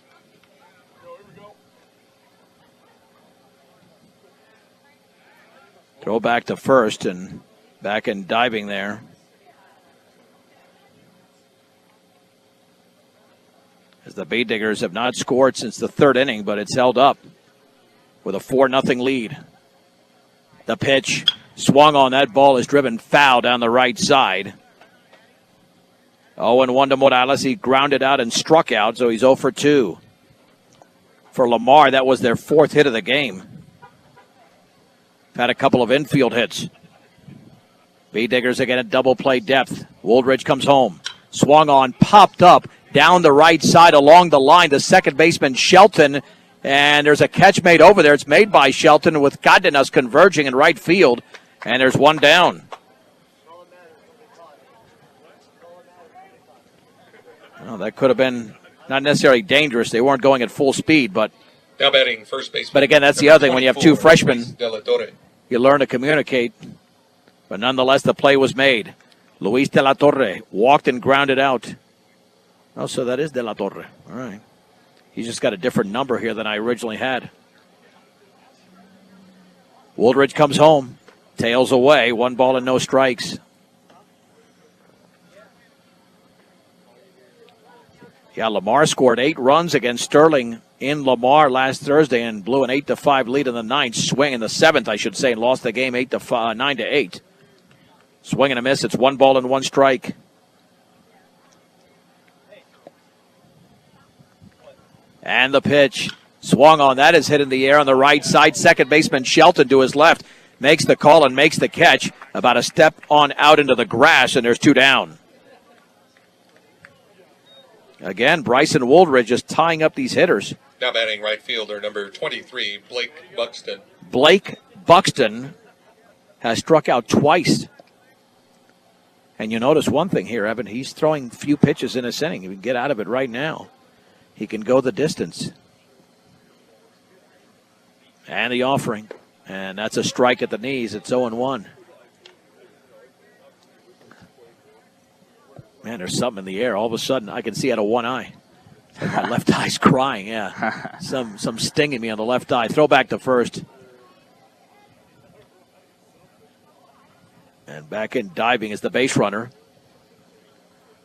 Throw back to first and back in diving there. As the Bay Diggers have not scored since the 3rd inning, but it's held up with a 4-0 lead. The pitch swung on. That ball is driven foul down the right side. 0-1 to Morales. He grounded out and struck out, so he's 0 for 2. For Lamar, that was their 4th hit of the game. Had a couple of infield hits. Bay Diggers again at double play depth. Woldridge comes home. Swung on, popped up down the right side along the line to second baseman Shelton. And there's a catch made over there. It's made by Shelton with Cardenas converging in right field. And there's 1 down. Well, that could have been not necessarily dangerous. They weren't going at full speed, but now batting first baseman. But again, that's the other thing. When you have 2 freshmen, De La Torre. you learn to communicate. But nonetheless, the play was made. Luis De La Torre walked and grounded out. Oh, so that is De La Torre. All right. He's just got a different number here than I originally had. Woldridge comes home. Tails away. 1 ball and no strikes. Yeah, Lamar scored 8 runs against Sterling in Lamar last Thursday and blew an 8-5 lead in the 9th. Swing in the 7th, I should say, and lost the game 9-8. Swing and a miss. It's 1 ball and 1 strike. And the pitch swung on. That is hit in the air on the right side. Second baseman Shelton to his left makes the call and makes the catch. About a step on out into the grass, and there's 2 down. Again, Bryson Woldridge just tying up these hitters. Now batting right fielder, number 23, Blake Buxton. Blake Buxton has struck out twice. And you notice one thing here, Evan. He's throwing few pitches in this inning. He can get out of it right now. He can go the distance. And the offering. And that's a strike at the knees. It's 0-1. Man, there's something in the air. All of a sudden, I can see out of one eye. My left eye's crying, yeah. Some stinging me on the left eye. Throw back to first. And back in diving is the base runner.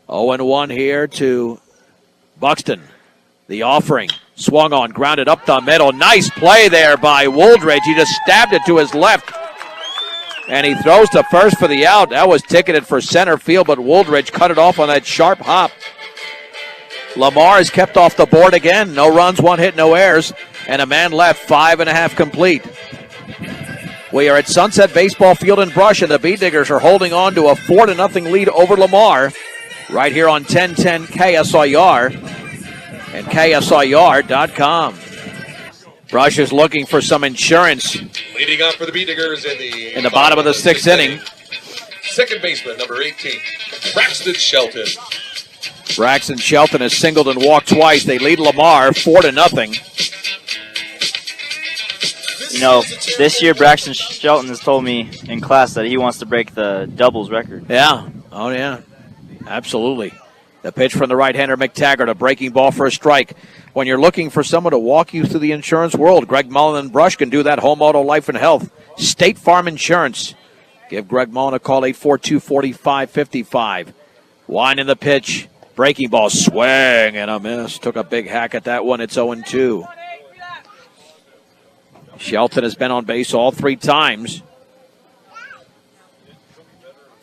0-1 here to Buxton. The offering. Swung on, grounded up the middle. Nice play there by Woldridge. He just stabbed it to his left. And he throws to first for the out. That was ticketed for center field, but Woldridge cut it off on that sharp hop. Lamar is kept off the board again. No runs, 1 hit, no errors. And a man left, 5.5 complete. We are at Sunset Baseball Field in Brush, and the Bee Diggers are holding on to a 4-0 lead over Lamar right here on 1010 KSIR and KSIR.com. Brush is looking for some insurance. Leading off for the Bee Diggers in the bottom of the 6th inning. Second baseman, number 18, Braxton Shelton. Braxton Shelton has singled and walked twice. They lead Lamar 4-0. You know, this year Braxton Shelton has told me in class that he wants to break the doubles record. Yeah. Oh, yeah. Absolutely. The pitch from the right-hander, McTaggart, a breaking ball for a strike. When you're looking for someone to walk you through the insurance world, Greg Mullen and Brush can do that. Home, auto, life, and health. State Farm Insurance. Give Greg Mullen a call, 842-4555. Wine in the pitch. Breaking ball, swing and a miss. Took a big hack at that one. It's 0-2. Shelton has been on base all 3 times.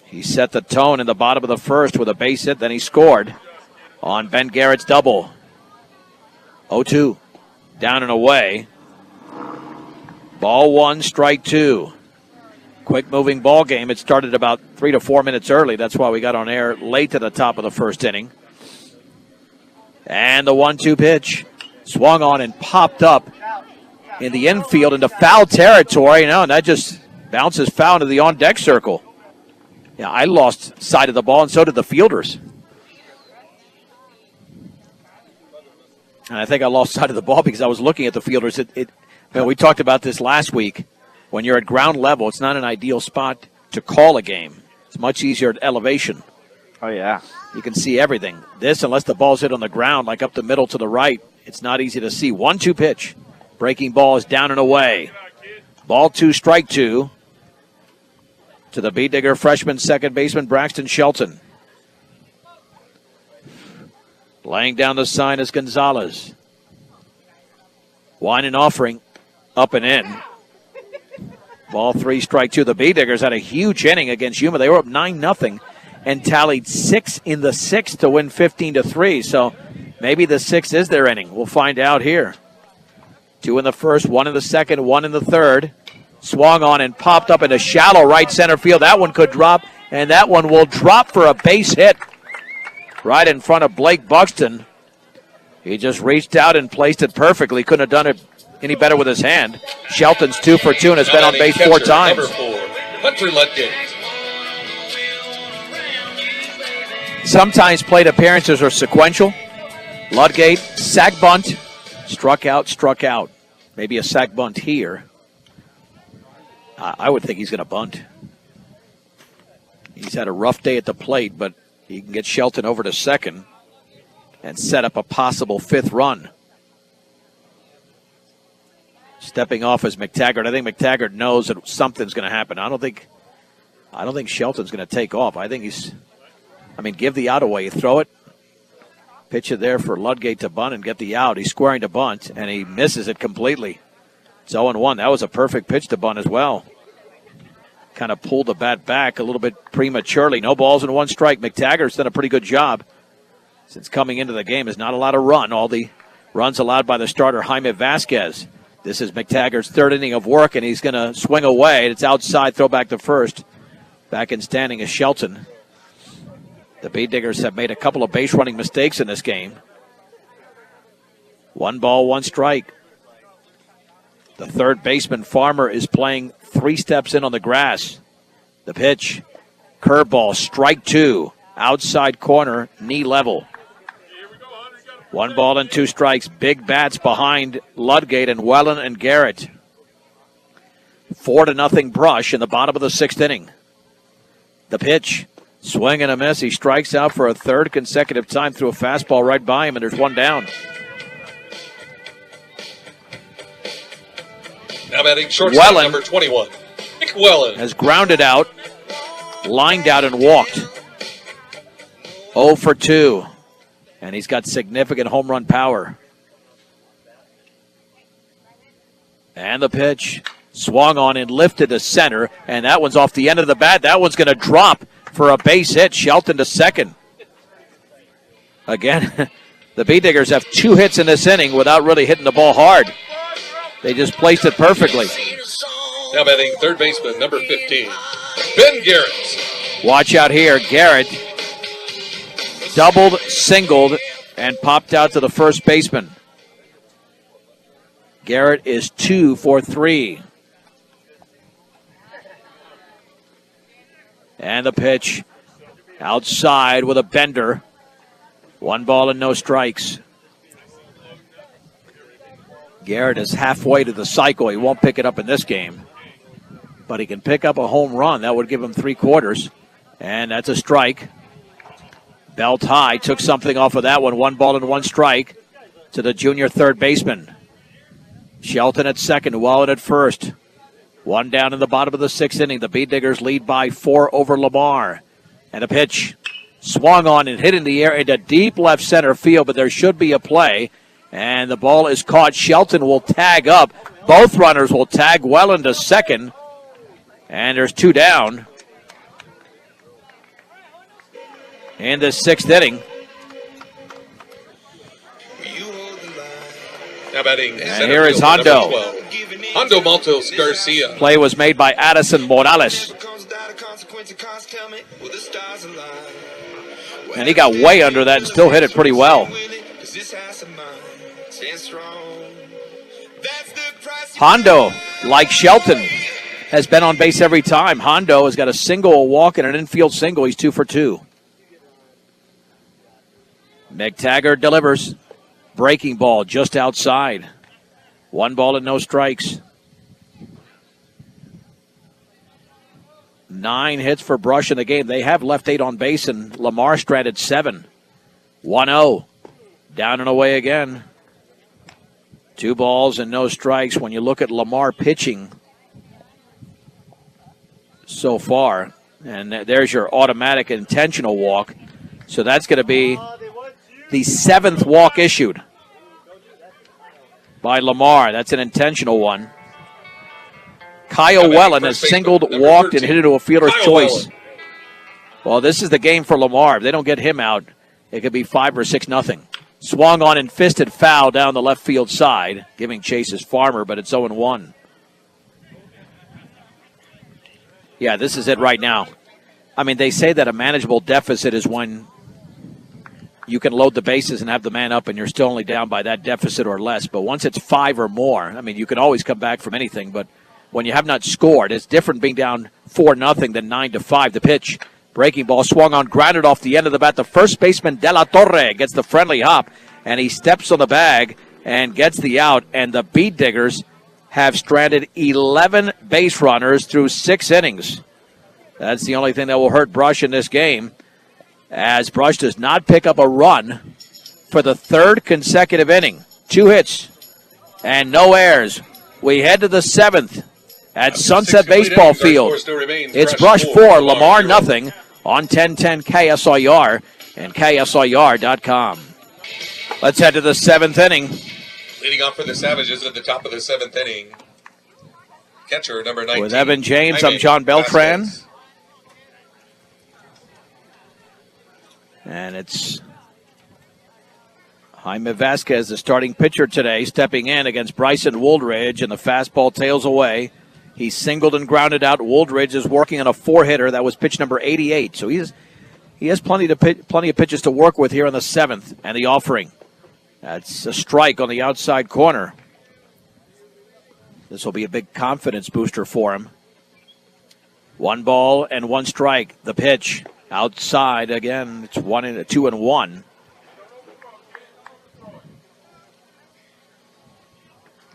He set the tone in the bottom of the first with a base hit, then he scored on Ben Garrett's double. 0-2. Down and away. Ball 1, strike 2. Quick moving ball game. It started about 3 to 4 minutes early. That's why we got on air late to the top of the first inning. And the 1-2 pitch. Swung on and popped up in the infield into foul territory. And that just bounces foul into the on-deck circle. Yeah, I lost sight of the ball, and so did the fielders. And I think I lost sight of the ball because I was looking at the fielders. We talked about this last week. When you're at ground level, it's not an ideal spot to call a game. It's much easier at elevation. Oh, yeah. You can see everything. This, unless the ball's hit on the ground, like up the middle to the right, it's not easy to see. 1-2 pitch. Breaking ball is down and away. Ball 2, strike 2. To the B-Digger freshman second baseman, Braxton Shelton. Laying down the sign is Gonzalez. Wine and offering, up and in. Ball 3, strike 2. The B-Diggers had a huge inning against Yuma. They were up 9-0 and tallied 6 in the 6th to win 15-3. So maybe the 6th is their inning. We'll find out here. 2 in the first, 1 in the second, 1 in the third. Swung on and popped up into shallow right center field. That one could drop, and that one will drop for a base hit right in front of Blake Buxton. He just reached out and placed it perfectly. Couldn't have done it any better with his hand. Shelton's 2 for 2 and has been on base 4 times. Number 4, Hunter Ludgate. Sometimes plate appearances are sequential. Ludgate, sac bunt, struck out. Maybe a sac bunt here. I would think he's going to bunt. He's had a rough day at the plate, but he can get Shelton over to second and set up a possible 5th run. Stepping off is McTaggart. I think McTaggart knows that something's going to happen. I don't think Shelton's going to take off. I think give the out away. You throw it, pitch it there for Ludgate to bunt and get the out. He's squaring to bunt, and he misses it completely. It's 0-1. That was a perfect pitch to bunt as well. Kind of pulled the bat back a little bit prematurely. No balls and 1 strike. McTaggart's done a pretty good job since coming into the game. There's not a lot of run. All the runs allowed by the starter, Jaime Vasquez. This is McTaggart's 3rd inning of work, and he's going to swing away. It's outside, throw back to first. Back in standing is Shelton. The B-Diggers have made a couple of base running mistakes in this game. 1 ball, 1 strike. The third baseman, Farmer, is playing 3 steps in on the grass. The pitch, curveball, strike 2. Outside corner, knee level. 1 ball and 2 strikes. Big bats behind Ludgate and Wellen and Garrett. 4-0 Brush in the bottom of the 6th inning. The pitch, swing and a miss. He strikes out for a 3rd consecutive time through a fastball right by him, and there's 1 down. Now batting shortstop number 21, Nick Wellen. Has grounded out, lined out, and walked. 0 for 2. And he's got significant home run power. And the pitch, swung on and lifted to center, and that one's off the end of the bat. That one's going to drop for a base hit. Shelton to second. Again, the B-Diggers have 2 hits in this inning without really hitting the ball hard. They just placed it perfectly. Now batting third baseman, number 15, Ben Garrett. Watch out here. Garrett doubled, singled, and popped out to the first baseman. Garrett is 2 for 3. And the pitch outside with a bender. 1 ball and no strikes. Garrett is halfway to the cycle. He won't pick it up in this game, but he can pick up a home run. That would give him 3/4. And that's a strike. Belt high, took something off of that one. 1 ball and 1 strike to the junior third baseman. Shelton at second, Wallen at first. 1 down in the bottom of the 6th inning. The B-Diggers lead by 4 over Lamar. And a pitch Swung on and hit in the air into deep left center field, but there should be a play. And the ball is caught. Shelton will tag up. Both runners will tag well into second. And there's 2 down in the 6th inning. Now batting and here is Hondo. Hondo Maltos Garcia. Play was made by Addison Morales. And he got way under that and still hit it pretty well. Hondo, like Shelton, has been on base every time. Hondo has got a single, a walk, and an infield single. He's 2 for 2. McTaggart delivers. Breaking ball just outside. 1 ball and no strikes. 9 hits for Brush in the game. They have left 8 on base, and Lamar stranded 7. 1-0. Down and away again. 2 balls and no strikes. When you look at Lamar pitching so far, and there's your automatic intentional walk. So that's going to be the 7th walk issued by Lamar. That's an intentional one. Kyle Wellen has singled, walked, and hit into a fielder's choice. Well, this is the game for Lamar. If they don't get him out, it could be 5 or 6-0. Swung on and fisted foul down the left field side, giving chase is Farmer, but it's 0-1. Yeah, this is it right now. I mean, they say that a manageable deficit is when you can load the bases and have the man up and you're still only down by that deficit or less. But once it's 5 or more, I mean, you can always come back from anything. But when you have not scored, it's different being down 4-0 than 9-5. The pitch, breaking ball, swung on, grounded off the end of the bat. The first baseman, De La Torre, gets the friendly hop, and he steps on the bag and gets the out. And the Beat Diggers have stranded 11 base runners through 6 innings. That's the only thing that will hurt Brush in this game, as Brush does not pick up a run for the 3rd consecutive inning. 2 hits and no errors. We head to the 7th at Sunset Baseball Field. It's Brush 4, Lamar nothing on 1010 KSIR and KSIR.com. Let's head to the 7th inning. Leading off for the Savages at the top of the 7th inning. Catcher number 19. With Evan James, I'm John Beltran. Vasquez. And it's Jaime Vasquez, the starting pitcher today, stepping in against Bryson Wooldridge, and the fastball tails away. He singled and grounded out. Wooldridge is working on a 4-hitter. That was pitch number 88. So he has plenty of pitches to work with here in the 7th, and the offering. That's a strike on the outside corner. This will be a big confidence booster for him. 1 ball and 1 strike. The pitch. Outside again, it's 2-1.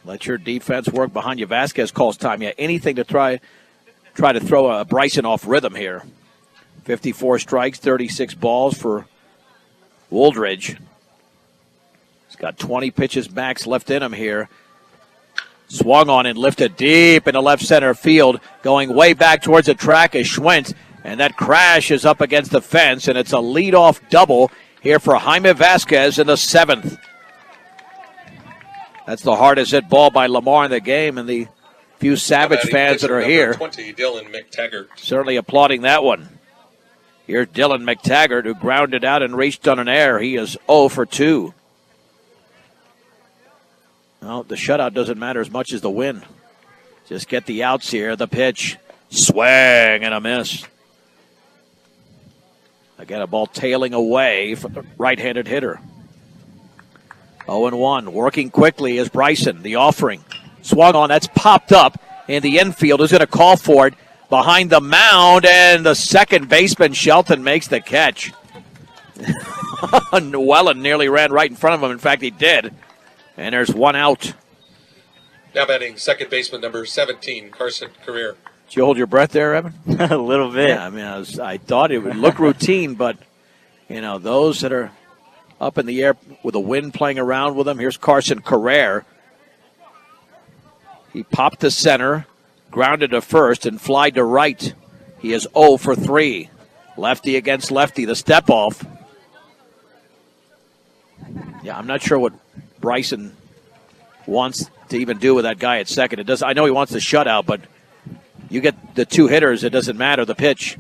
Let your defense work behind you. Vasquez calls time. Yeah, anything to try to throw a Bryson off rhythm here. 54 strikes, 36 balls for Wooldridge. He's got 20 pitches max left in him here. Swung on and lifted deep into left center field. Going way back towards the track is Schwentz. And that crash is up against the fence, and it's a leadoff double here for Jaime Vasquez in the 7th. That's the hardest hit ball by Lamar in the game, and the few Savage fans that are here 20, Dylan McTaggart. Certainly applauding that one. Here's Dylan McTaggart, who grounded out and reached on an air. He is 0 for 2. Well, the shutout doesn't matter as much as the win. Just get the outs here. The pitch, swing and a miss. Again, a ball tailing away from the right-handed hitter. 0-1. Working quickly is Bryson. The offering. Swung on. That's popped up in the infield. Who's going to call for it? Behind the mound, and the second baseman, Shelton, makes the catch. Wellen nearly ran right in front of him. In fact, he did. And there's 1 out. Now batting second baseman number 17, Carson Carrere. Did you hold your breath there, Evan? A little bit. Yeah, I mean, I thought it would look routine, but, those that are up in the air with the wind playing around with them. Here's Carson Carrere. He popped to center, grounded to first, and flied to right. He is 0 for 3. Lefty against lefty, the step off. Yeah, I'm not sure what Bryson wants to even do with that guy at second. It does. I know he wants the shutout, but you get the two hitters, it doesn't matter. The pitch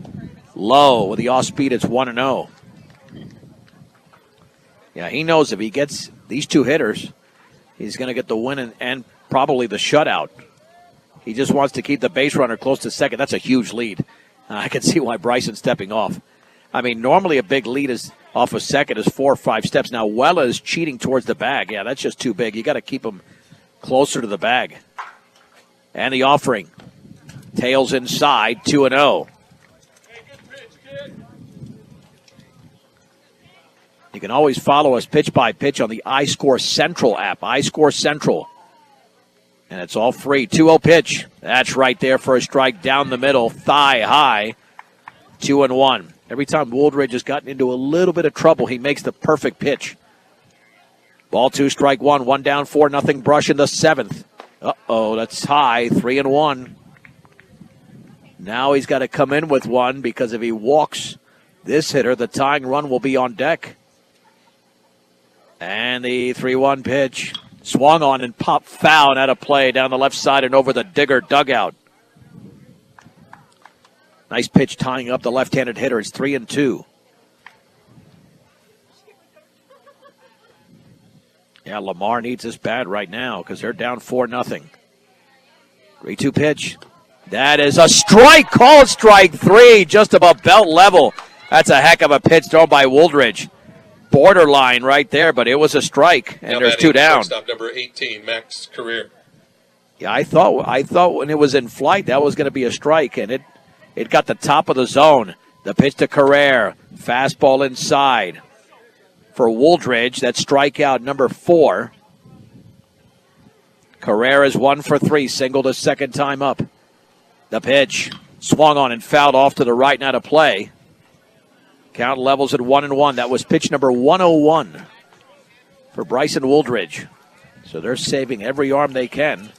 low with the off speed, it's 1-0. Yeah, he knows if he gets these two hitters, he's going to get the win and probably the shutout. He just wants to keep the base runner close to second. That's a huge lead. I can see why Bryson's stepping off. I mean, normally a big lead is off of second is 4 or 5 steps. Now, Wella is cheating towards the bag. Yeah, that's just too big. You got to keep him closer to the bag. And the offering. Tails inside, 2-0. You can always follow us pitch by pitch on the iScore Central app. iScore Central. And it's all free. 2-0 pitch. That's right there for a strike down the middle. Thigh high. 2-1. Every time Wooldridge has gotten into a little bit of trouble, he makes the perfect pitch. Ball 2, strike 1. 1 down, 4-0 Brush in the 7th. Uh-oh, that's high. 3-1. Now he's got to come in with one because if he walks this hitter, the tying run will be on deck. And the 3-1 pitch. Swung on and popped foul and out of play down the left side and over the Digger dugout. Nice pitch tying up the left-handed hitter. It's 3-2. Yeah, Lamar needs this bad right now because they're down 4-0. 3-2 pitch. That is a strike. Called strike 3, just above belt level. That's a heck of a pitch thrown by Wooldridge. Borderline right there, but it was a strike, and there's 2 down. Shortstop number 18, Max Career. Yeah, I thought when it was in flight that was going to be a strike, and it got the top of the zone. The pitch to Carrere, fastball inside for Wooldridge. That's strikeout number 4. Carrere is 1 for 3, singled a second time up. The pitch swung on and fouled off to the right, not a play. Count levels at 1-1. That was pitch number 101 for Bryson Wooldridge. So they're saving every arm they can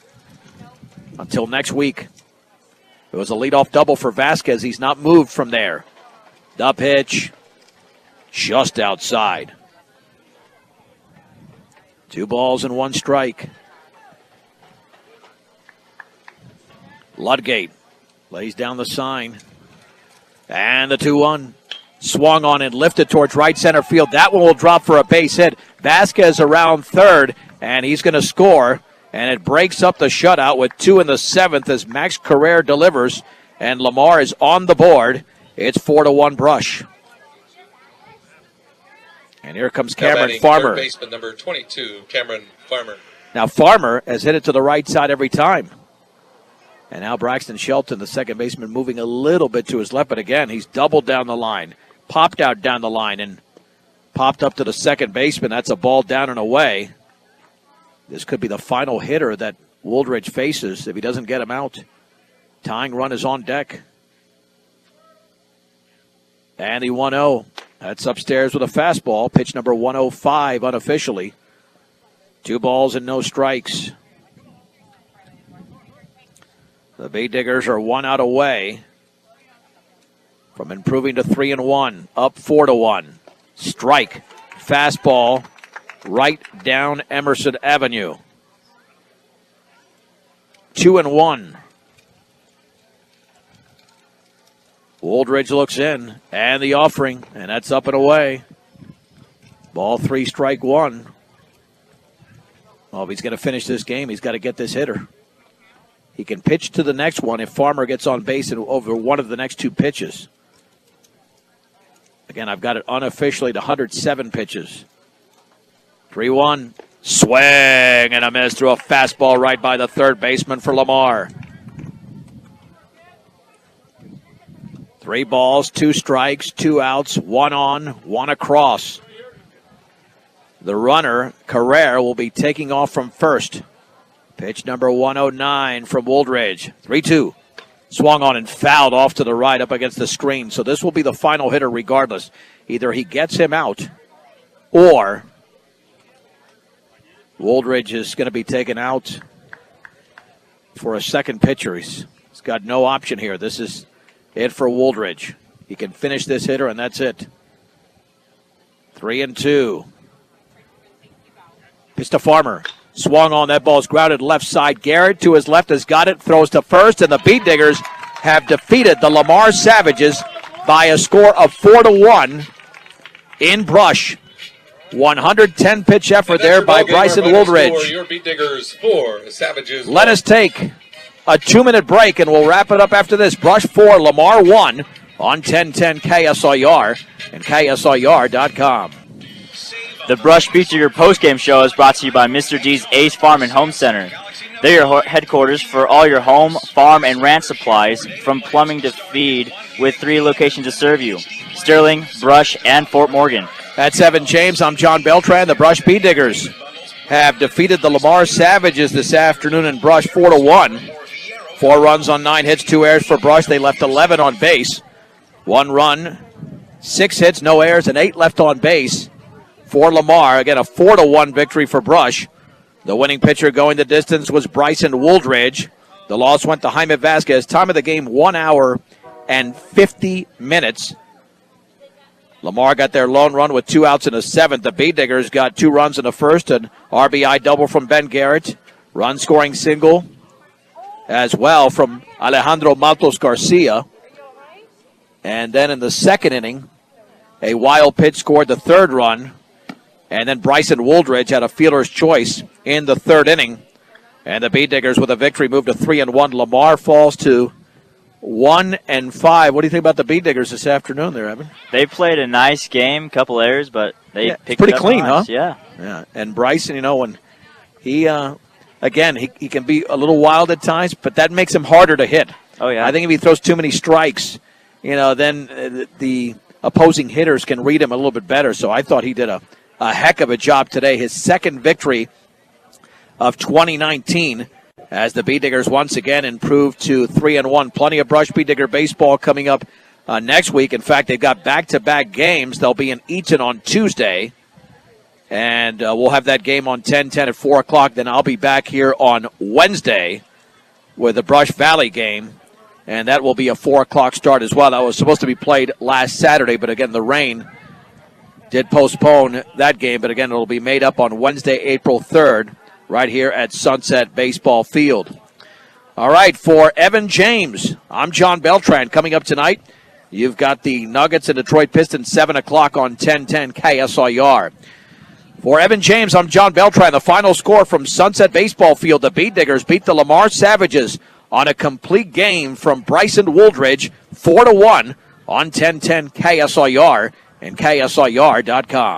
until next week. It was a leadoff double for Vasquez. He's not moved from there. The pitch just outside. 2 balls and 1 strike. Ludgate lays down the sign. And the 2-1. Swung on and lifted towards right center field. That one will drop for a base hit. Vasquez around third, and he's going to score. And it breaks up the shutout with 2 in the 7th as Max Carrere delivers. And Lamar is on the board. It's 4-1 Brush. And here comes Cameron Farmer. Third baseman number 22, Cameron Farmer. Now Farmer has hit it to the right side every time. And now Braxton Shelton, the second baseman, moving a little bit to his left. But again, he's doubled down the line. Popped out down the line and popped up to the second baseman. That's a ball down and away. This could be the final hitter that Wooldridge faces if he doesn't get him out. Tying run is on deck. And the 1-0. That's upstairs with a fastball. Pitch number 105 unofficially. 2 balls and no strikes. The Bay Diggers are 1 out away from improving to 3-1, up 4-1. Strike, fastball, right down Emerson Avenue. 2-1. Wooldridge looks in, and the offering, and that's up and away. Ball 3, strike 1. Well, if he's going to finish this game, he's got to get this hitter. He can pitch to the next one if Farmer gets on base over one of the next 2 pitches. Again, I've got it unofficially to 107 pitches. 3-1. Swing and a miss through a fastball right by the third baseman for Lamar. 3 balls, 2 strikes, 2 outs, 1 on, 1 across. The runner, Carrere, will be taking off from first. Pitch number 109 from Wooldridge. 3-2. Swung on and fouled off to the right up against the screen. So this will be the final hitter regardless. Either he gets him out or Wooldridge is going to be taken out for a second pitcher. He's got no option here. This is it for Wooldridge. He can finish this hitter, and that's it. 3-2. Pitch to Farmer. Swung on, that ball's grounded left side. Garrett to his left has got it, throws to first, and the Beat Diggers have defeated the Lamar Savages by a score of 4-1 in Brush. 110 pitch effort there by Bryson Wooldridge. Your Beat Diggers 4, Savages 1. Let us take a 2-minute break, and we'll wrap it up after this. Brush 4, Lamar 1 on 1010 KSIR and KSIR.com. The Brush Beat Digger postgame show is brought to you by Mr. D's Ace Farm and Home Center. They're your headquarters for all your home, farm, and ranch supplies, from plumbing to feed, with 3 locations to serve you: Sterling, Brush, and Fort Morgan. That's Evan James. I'm John Beltran. The Brush Beat Diggers have defeated the Lamar Savages this afternoon in Brush 4-1. 4 runs on 9 hits, 2 errors for Brush. They left 11 on base. 1 run, 6 hits, no errors, and 8 left on base for Lamar. Again, a 4-1 victory for Brush. The winning pitcher going the distance was Bryson Wooldridge. The loss went to Jaime Vasquez. Time of the game, 1 hour and 50 minutes. Lamar got their lone run with 2 outs in the 7th. The Beat Diggers got 2 runs in the first, an RBI double from Ben Garrett. Run-scoring single as well from Alejandro Matos Garcia. And then in the 2nd inning, a wild pitch scored the 3rd run. And then Bryson Wooldridge had a fielder's choice in the 3rd inning. And the Beat Diggers with a victory moved to 3-1. Lamar falls to 1-5. What do you think about the Beat Diggers this afternoon there, Evan? They played a nice game, couple errors, but they picked it's pretty it up clean, nice. huh? Yeah. And Bryson, when he, again, he can be a little wild at times, but that makes him harder to hit. Oh, yeah. I think if he throws too many strikes, then the opposing hitters can read him a little bit better. So I thought he did a heck of a job today. His 2nd victory of 2019 as the Beat Diggers once again improved to 3-1. Plenty of Brush Beat Digger baseball coming up next week. In fact, they've got back-to-back games. They'll be in Eaton on Tuesday. And we'll have that game on 10-10 at 4 o'clock. Then I'll be back here on Wednesday with the Brush Valley game. And that will be a 4 o'clock start as well. That was supposed to be played last Saturday, but again, the rain did postpone that game. But again, it'll be made up on Wednesday, April 3rd, right here at Sunset Baseball Field. All right, for Evan James, I'm John Beltran. Coming up tonight, you've got the Nuggets and Detroit Pistons, 7 o'clock on 1010 KSIR. For Evan James, I'm John Beltran. The final score from Sunset Baseball Field, the Beat Diggers beat the Lamar Savages on a complete game from Bryson Wooldridge, 4-1 on 1010 KSIR and KSIR.com.